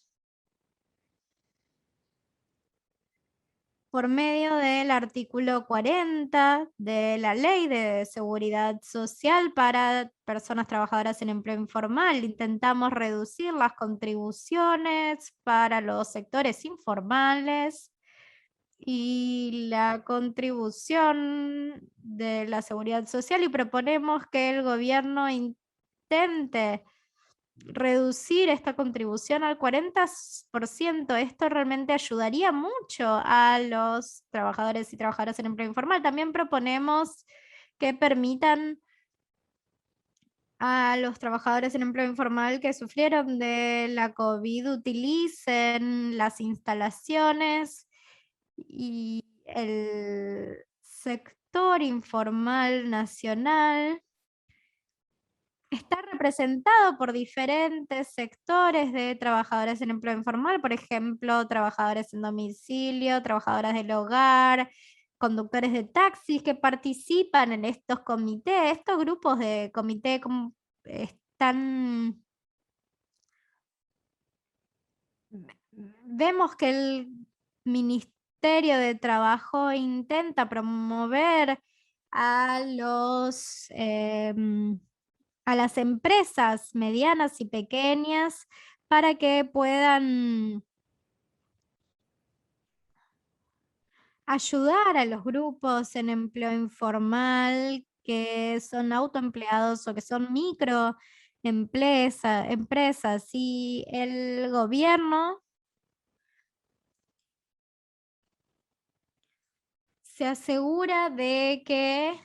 por medio del artículo 40 de la Ley de Seguridad Social para personas trabajadoras en empleo informal. Intentamos reducir las contribuciones para los sectores informales y la contribución de la seguridad social, y proponemos que el gobierno intente reducir esta contribución al 40%. Esto realmente ayudaría mucho a los trabajadores y trabajadoras en empleo informal. También proponemos que permitan a los trabajadores en empleo informal que sufrieron de la COVID utilicen las instalaciones, y el sector informal nacional está representado por diferentes sectores de trabajadores en empleo informal, por ejemplo, trabajadores en domicilio, trabajadoras del hogar, conductores de taxis que participan en estos comités. Estos grupos de comité están... Vemos que el Ministerio de Trabajo intenta promover a a las empresas medianas y pequeñas para que puedan ayudar a los grupos en empleo informal que son autoempleados o que son empresas, y el gobierno se asegura de que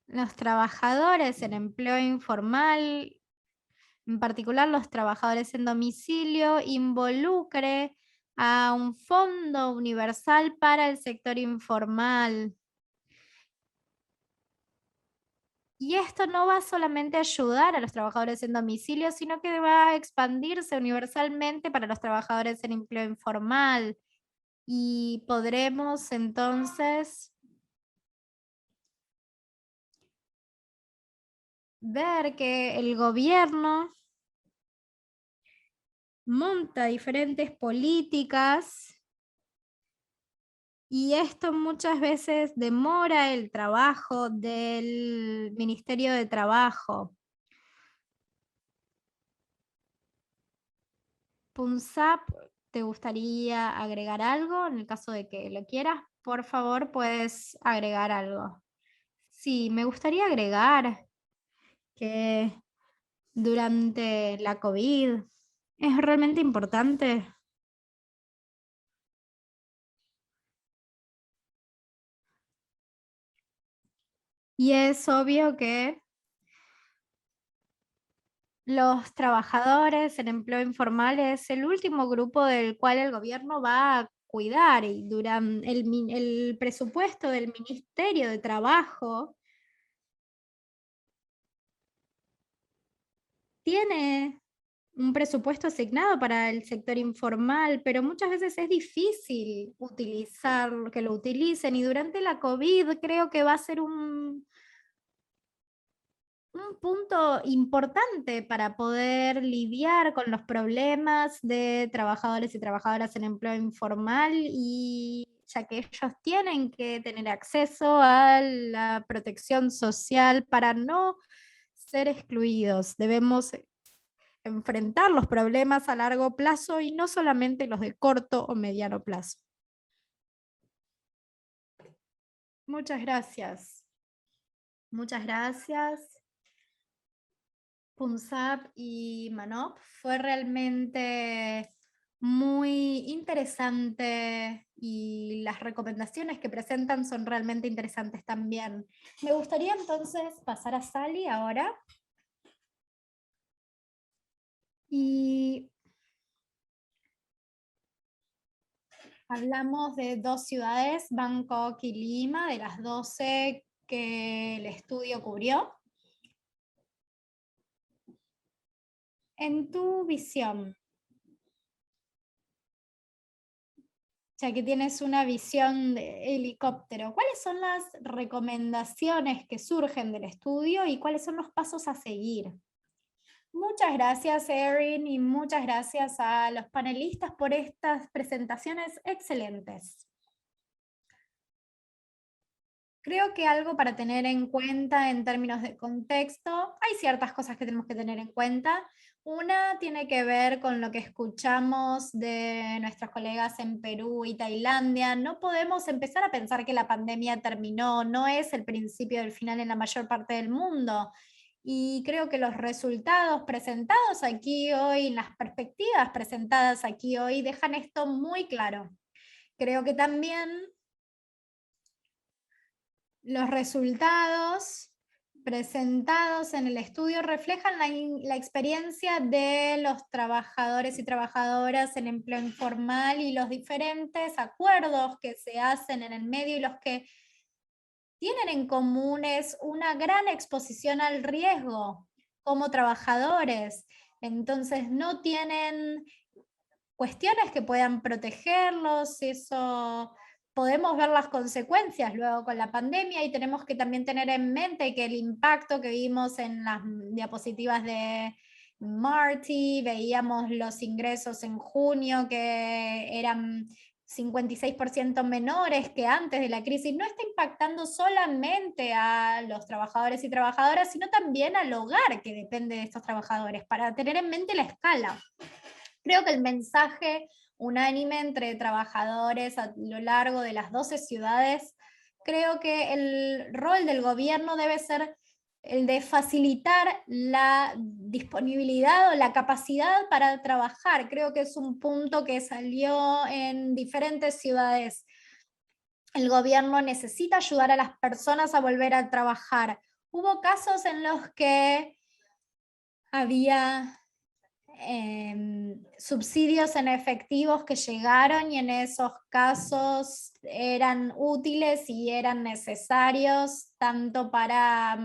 los trabajadores en empleo informal, en particular los trabajadores en domicilio, involucre a un fondo universal para el sector informal. Y esto no va solamente a ayudar a los trabajadores en domicilio, sino que va a expandirse universalmente para los trabajadores en empleo informal. Y podremos entonces ver que el gobierno monta diferentes políticas, y esto muchas veces demora el trabajo del Ministerio de Trabajo. Punsap, ¿te gustaría agregar algo? En el caso de que lo quieras, por favor, puedes agregar algo. Sí, me gustaría agregar que durante la COVID es realmente importante y es obvio que los trabajadores en empleo informal es el último grupo del cual el gobierno va a cuidar, y durante el presupuesto del Ministerio de Trabajo tiene un presupuesto asignado para el sector informal, pero muchas veces es difícil que lo utilicen, y durante la COVID creo que va a ser un punto importante para poder lidiar con los problemas de trabajadores y trabajadoras en empleo informal, y ya que ellos tienen que tener acceso a la protección social para no ser excluidos. Debemos enfrentar los problemas a largo plazo y no solamente los de corto o mediano plazo. Muchas gracias. Muchas gracias, Punsap y Manop. Fue realmente muy interesante y las recomendaciones que presentan son realmente interesantes también. Me gustaría entonces pasar a Sally ahora. Y hablamos de 2 ciudades, Bangkok y Lima, de las 12 que el estudio cubrió. En tu visión, ya que tienes una visión de helicóptero, ¿cuáles son las recomendaciones que surgen del estudio y cuáles son los pasos a seguir? Muchas gracias, Erin, y muchas gracias a los panelistas por estas presentaciones excelentes. Creo que algo para tener en cuenta en términos de contexto, hay ciertas cosas que tenemos que tener en cuenta. Una tiene que ver con lo que escuchamos de nuestros colegas en Perú y Tailandia. No podemos empezar a pensar que la pandemia terminó, no es el principio del final en la mayor parte del mundo. Y creo que los resultados presentados aquí hoy, las perspectivas presentadas aquí hoy, dejan esto muy claro. Creo que también los resultados presentados en el estudio reflejan la experiencia de los trabajadores y trabajadoras en empleo informal y los diferentes acuerdos que se hacen en el medio, y los que tienen en común es una gran exposición al riesgo como trabajadores. Entonces no tienen cuestiones que puedan protegerlos, eso podemos ver las consecuencias luego con la pandemia, y tenemos que también tener en mente que el impacto que vimos en las diapositivas de Marty, veíamos los ingresos en junio que eran 56% menores que antes de la crisis, no está impactando solamente a los trabajadores y trabajadoras, sino también al hogar que depende de estos trabajadores, para tener en mente la escala. Creo que el mensaje unánime entre trabajadores a lo largo de las 12 ciudades, creo que el rol del gobierno debe ser el de facilitar la disponibilidad o la capacidad para trabajar. Creo que es un punto que salió en diferentes ciudades. El gobierno necesita ayudar a las personas a volver a trabajar. Hubo casos en los que había subsidios en efectivos que llegaron, y en esos casos eran útiles y eran necesarios tanto para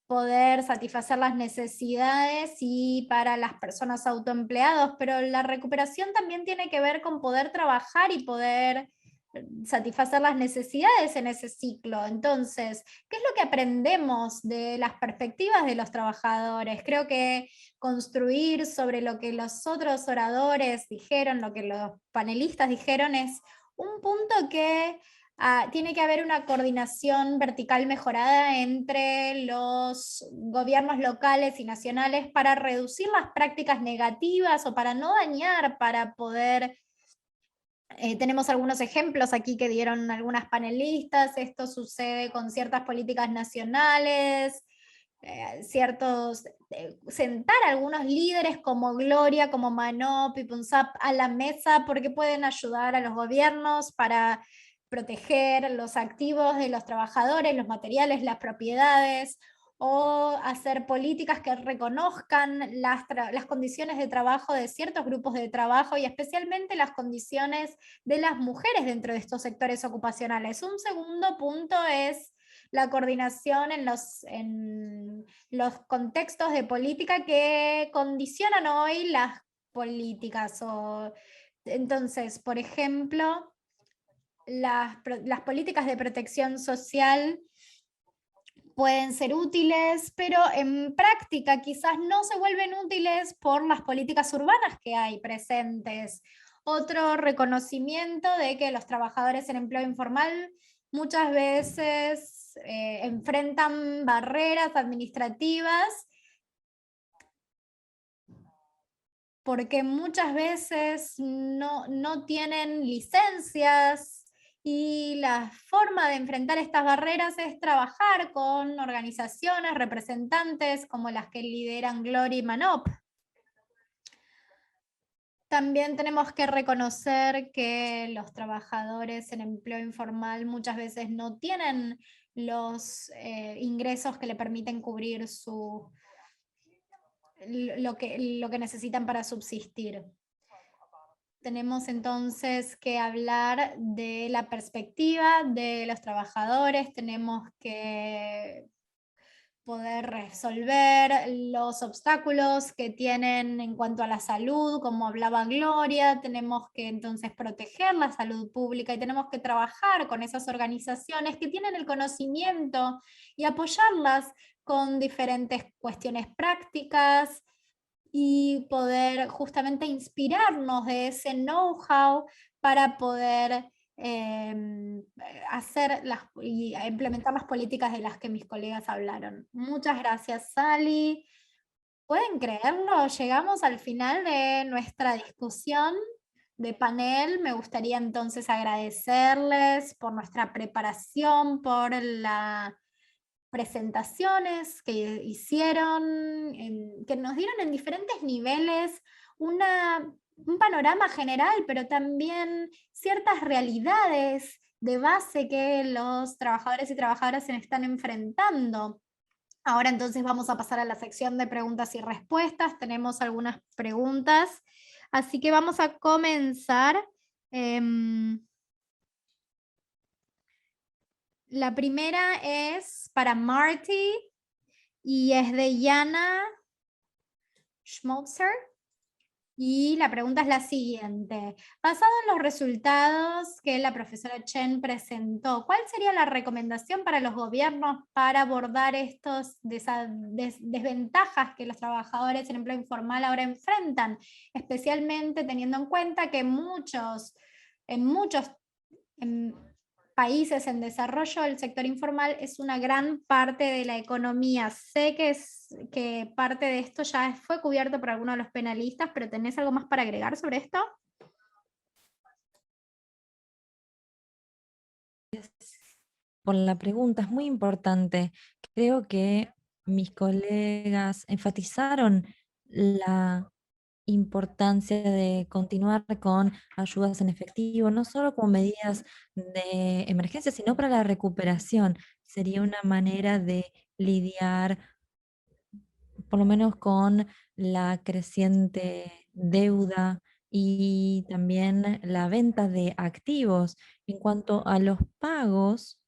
poder satisfacer las necesidades y para las personas autoempleadas, pero la recuperación también tiene que ver con poder trabajar y poder satisfacer las necesidades en ese ciclo. Entonces, ¿qué es lo que aprendemos de las perspectivas de los trabajadores? Creo que construir sobre lo que los otros oradores dijeron, lo que los panelistas dijeron, es un punto que tiene que haber una coordinación vertical mejorada entre los gobiernos locales y nacionales para reducir las prácticas negativas o para no dañar, para poder... tenemos algunos ejemplos aquí que dieron algunas panelistas. Esto sucede con ciertas políticas nacionales, sentar a algunos líderes como Gloria, como Manop y Punsap a la mesa, porque pueden ayudar a los gobiernos para proteger los activos de los trabajadores, los materiales, las propiedades, o hacer políticas que reconozcan las condiciones de trabajo de ciertos grupos de trabajo y especialmente las condiciones de las mujeres dentro de estos sectores ocupacionales. Un segundo punto es la coordinación en los contextos de política que condicionan hoy las políticas. Entonces, por ejemplo, las políticas de protección social pueden ser útiles, pero en práctica quizás no se vuelven útiles por las políticas urbanas que hay presentes. Otro reconocimiento de que los trabajadores en empleo informal muchas veces enfrentan barreras administrativas porque muchas veces no tienen licencias y la forma de enfrentar estas barreras es trabajar con organizaciones, representantes como las que lideran Glory y Manop. También tenemos que reconocer que los trabajadores en empleo informal muchas veces no tienen los ingresos que le permiten cubrir lo que necesitan para subsistir. Tenemos entonces que hablar de la perspectiva de los trabajadores, tenemos que poder resolver los obstáculos que tienen en cuanto a la salud, como hablaba Gloria, tenemos que entonces proteger la salud pública y tenemos que trabajar con esas organizaciones que tienen el conocimiento y apoyarlas con diferentes cuestiones prácticas y poder justamente inspirarnos de ese know-how para poder hacer y implementar las políticas de las que mis colegas hablaron. Muchas gracias, Sally. ¿Pueden creerlo? Llegamos al final de nuestra discusión de panel. Me gustaría entonces agradecerles por nuestra preparación, por las presentaciones que hicieron, que nos dieron en diferentes niveles un panorama general, pero también ciertas realidades de base que los trabajadores y trabajadoras se están enfrentando. Ahora entonces vamos a pasar a la sección de preguntas y respuestas. Tenemos algunas preguntas, así que vamos a comenzar. La primera es para Marty y es de Jana Schmolzer. Y la pregunta es la siguiente. Basado en los resultados que la profesora Chen presentó, ¿cuál sería la recomendación para los gobiernos para abordar estas desventajas que los trabajadores en empleo informal ahora enfrentan? Especialmente teniendo en cuenta que en muchos países en desarrollo, el sector informal es una gran parte de la economía. Sé que parte de esto ya fue cubierto por algunos de los penalistas, pero ¿tenés algo más para agregar sobre esto? Por la pregunta, es muy importante. Creo que mis colegas enfatizaron la importancia de continuar con ayudas en efectivo, no solo como medidas de emergencia, sino para la recuperación. Sería una manera de lidiar por lo menos con la creciente deuda y también la venta de activos. En cuanto a los pagos,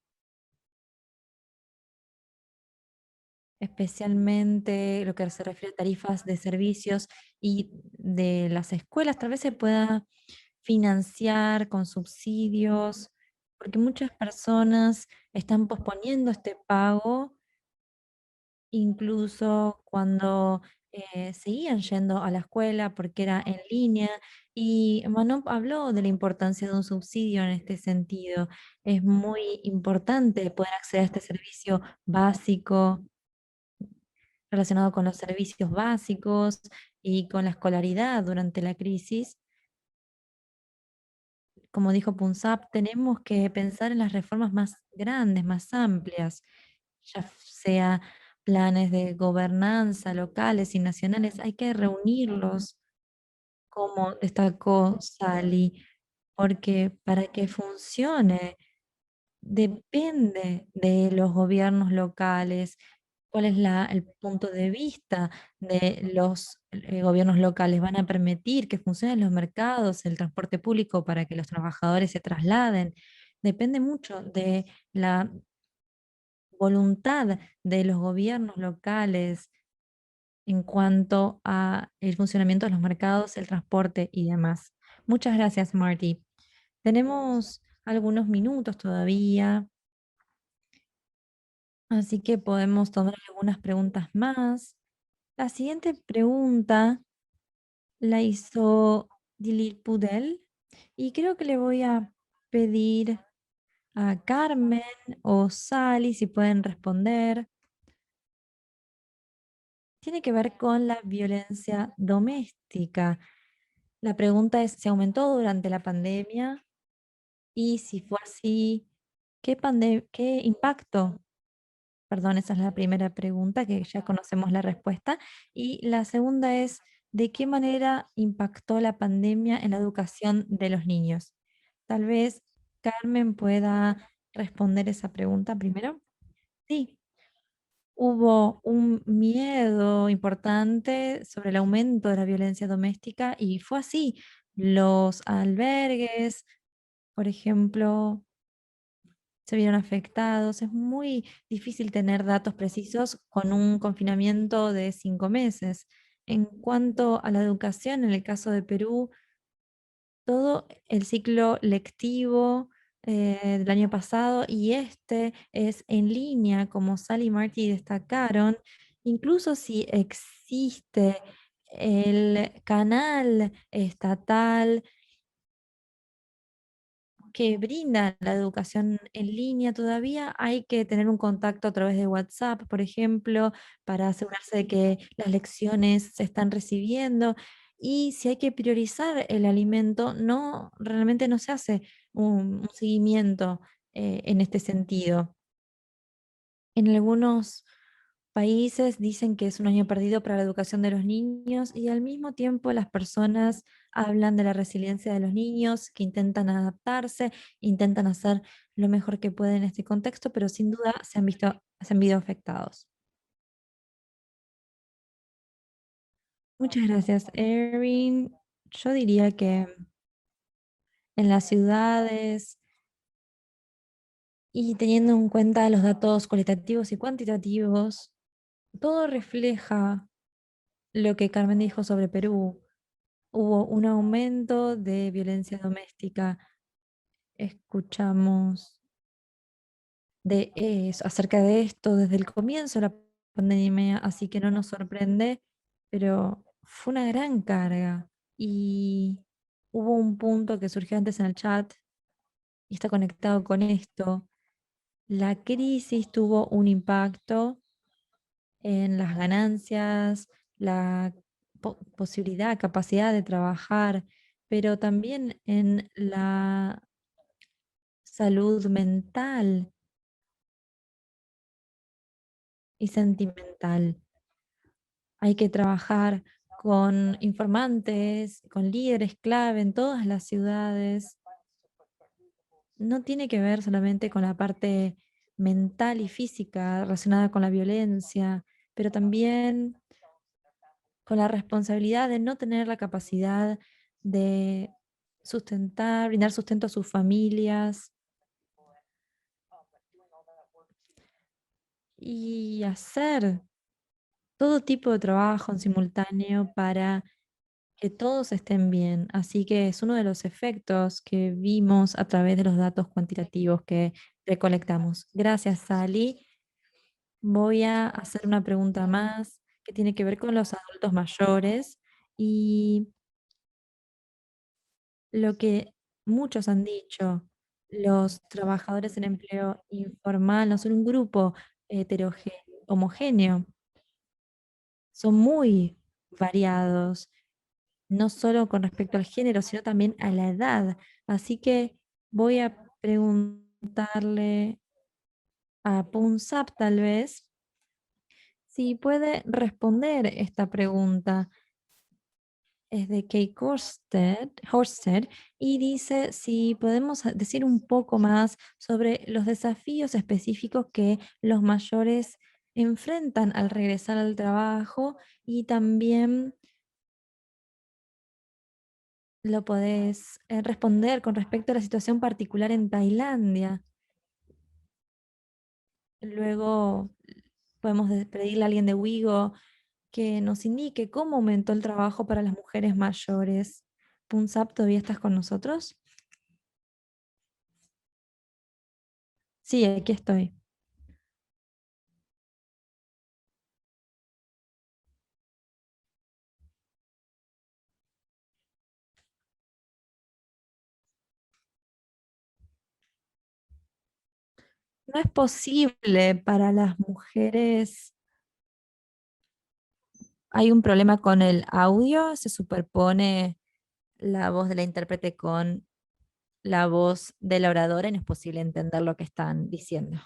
especialmente lo que se refiere a tarifas de servicios y de las escuelas, tal vez se pueda financiar con subsidios, porque muchas personas están posponiendo este pago, incluso cuando seguían yendo a la escuela porque era en línea y Manon habló de la importancia de un subsidio en este sentido. Es muy importante poder acceder a este servicio básico relacionado con los servicios básicos y con la escolaridad durante la crisis. Como dijo Punsap, tenemos que pensar en las reformas más grandes, más amplias, ya sea planes de gobernanza locales y nacionales. Hay que reunirlos, como destacó Sally, porque para que funcione depende de los gobiernos locales, cuál es el punto de vista de los gobiernos locales. ¿Van a permitir que funcionen los mercados, el transporte público para que los trabajadores se trasladen? Depende mucho de la voluntad de los gobiernos locales en cuanto a el funcionamiento de los mercados, el transporte y demás. Muchas gracias, Marty. Tenemos algunos minutos todavía, así que podemos tomar algunas preguntas más. La siguiente pregunta la hizo Dilir Pudel y creo que le voy a pedir a Carmen o Sally si pueden responder. Tiene que ver con la violencia doméstica. La pregunta es, ¿se aumentó durante la pandemia? Y si fue así, ¿qué impacto? Perdón, esa es la primera pregunta, que ya conocemos la respuesta. Y la segunda es, ¿de qué manera impactó la pandemia en la educación de los niños? Tal vez Carmen pueda responder esa pregunta primero. Sí, hubo un miedo importante sobre el aumento de la violencia doméstica y fue así. Los albergues, por ejemplo, se vieron afectados. Es muy difícil tener datos precisos con un confinamiento de 5 meses. En cuanto a la educación, en el caso de Perú, todo el ciclo lectivo del año pasado y este es en línea, como Sally y Marty destacaron, incluso si existe el canal estatal que brinda la educación en línea, todavía hay que tener un contacto a través de WhatsApp, por ejemplo, para asegurarse de que las lecciones se están recibiendo. Y si hay que priorizar el alimento, no, realmente no se hace un seguimiento en este sentido. En algunos países dicen que es un año perdido para la educación de los niños y al mismo tiempo las personas hablan de la resiliencia de los niños, que intentan adaptarse, intentan hacer lo mejor que pueden en este contexto, pero sin duda se han visto afectados. Muchas gracias, Erin. Yo diría que en las ciudades y teniendo en cuenta los datos cualitativos y cuantitativos, todo refleja lo que Carmen dijo sobre Perú. Hubo un aumento de violencia doméstica. Escuchamos acerca de esto desde el comienzo de la pandemia, así que no nos sorprende, pero fue una gran carga. Y hubo un punto que surgió antes en el chat y está conectado con esto. La crisis tuvo un impacto en las ganancias, la posibilidad, capacidad de trabajar, pero también en la salud mental y sentimental. Hay que trabajar con informantes, con líderes clave en todas las ciudades. No tiene que ver solamente con la parte mental y física relacionada con la violencia, pero también con la responsabilidad de no tener la capacidad de sustentar, brindar sustento a sus familias y hacer todo tipo de trabajo en simultáneo para que todos estén bien. Así que es uno de los efectos que vimos a través de los datos cuantitativos que recolectamos. Gracias, Sally. Voy a hacer una pregunta más que tiene que ver con los adultos mayores y lo que muchos han dicho, los trabajadores en empleo informal no son un grupo homogéneo, son muy variados, no solo con respecto al género, sino también a la edad. Así que voy a preguntarle a Punsap tal vez si puede responder esta pregunta. Es de Kate Horsted y dice si podemos decir un poco más sobre los desafíos específicos que los mayores enfrentan al regresar al trabajo y también lo podés responder con respecto a la situación particular en Tailandia. Luego podemos pedirle a alguien de Wigo que nos indique cómo aumentó el trabajo para las mujeres mayores. Punsap, ¿todavía estás con nosotros? Sí, aquí estoy. No es posible para las mujeres. Hay un problema con el audio, se superpone la voz de la intérprete con la voz de la oradora y no es posible entender lo que están diciendo.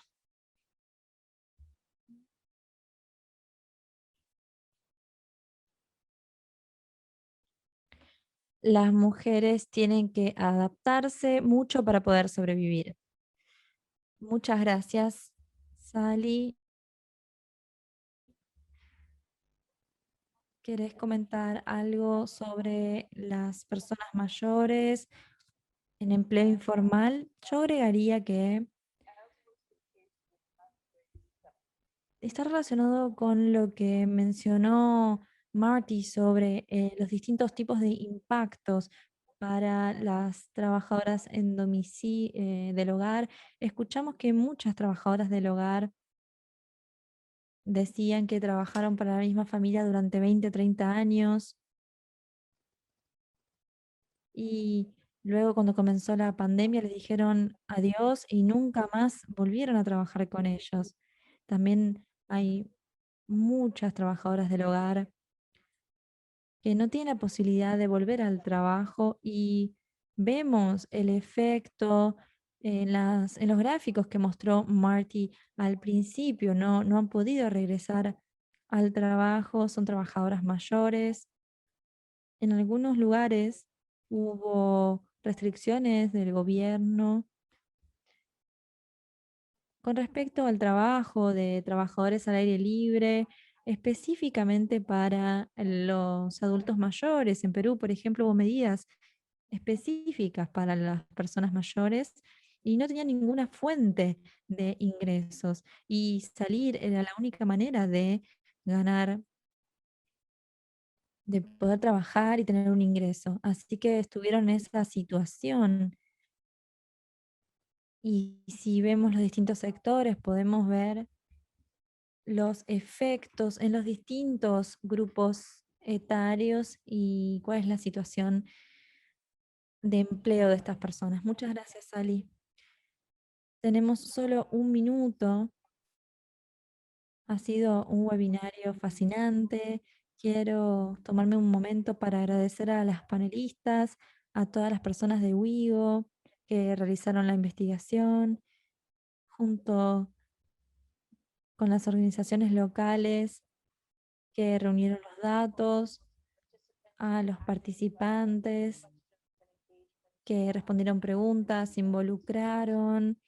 Las mujeres tienen que adaptarse mucho para poder sobrevivir. Muchas gracias, Sally. ¿Querés comentar algo sobre las personas mayores en empleo informal? Yo agregaría que está relacionado con lo que mencionó Marty sobre los distintos tipos de impactos para las trabajadoras en domicilio del hogar. Escuchamos que muchas trabajadoras del hogar decían que trabajaron para la misma familia durante 20, 30 años y luego cuando comenzó la pandemia les dijeron adiós y nunca más volvieron a trabajar con ellos. También hay muchas trabajadoras del hogar que no tienen la posibilidad de volver al trabajo y vemos el efecto en los gráficos que mostró Marty al principio. No han podido regresar al trabajo, son trabajadoras mayores. En algunos lugares hubo restricciones del gobierno con respecto al trabajo de trabajadores al aire libre, específicamente para los adultos mayores. En Perú, por ejemplo, hubo medidas específicas para las personas mayores y no tenía ninguna fuente de ingresos. Y salir era la única manera de ganar, de poder trabajar y tener un ingreso. Así que estuvieron en esa situación. Y si vemos los distintos sectores, podemos ver los efectos en los distintos grupos etarios y cuál es la situación de empleo de estas personas. Muchas gracias, Ali. Tenemos solo un minuto. Ha sido un webinario fascinante. Quiero tomarme un momento para agradecer a las panelistas, a todas las personas de WIGO que realizaron la investigación, junto con las organizaciones locales que reunieron los datos, a los participantes que respondieron preguntas, se involucraron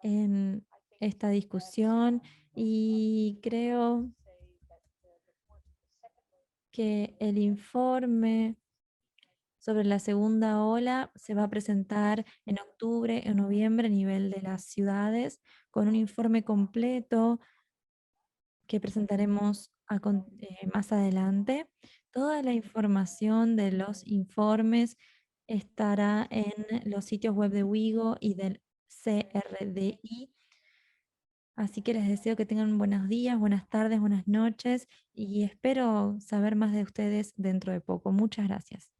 en esta discusión y creo que el informe sobre la segunda ola se va a presentar en octubre o noviembre a nivel de las ciudades con un informe completo que presentaremos más adelante. Toda la información de los informes estará en los sitios web de WIGO y del CRDI. Así que les deseo que tengan buenos días, buenas tardes, buenas noches y espero saber más de ustedes dentro de poco. Muchas gracias.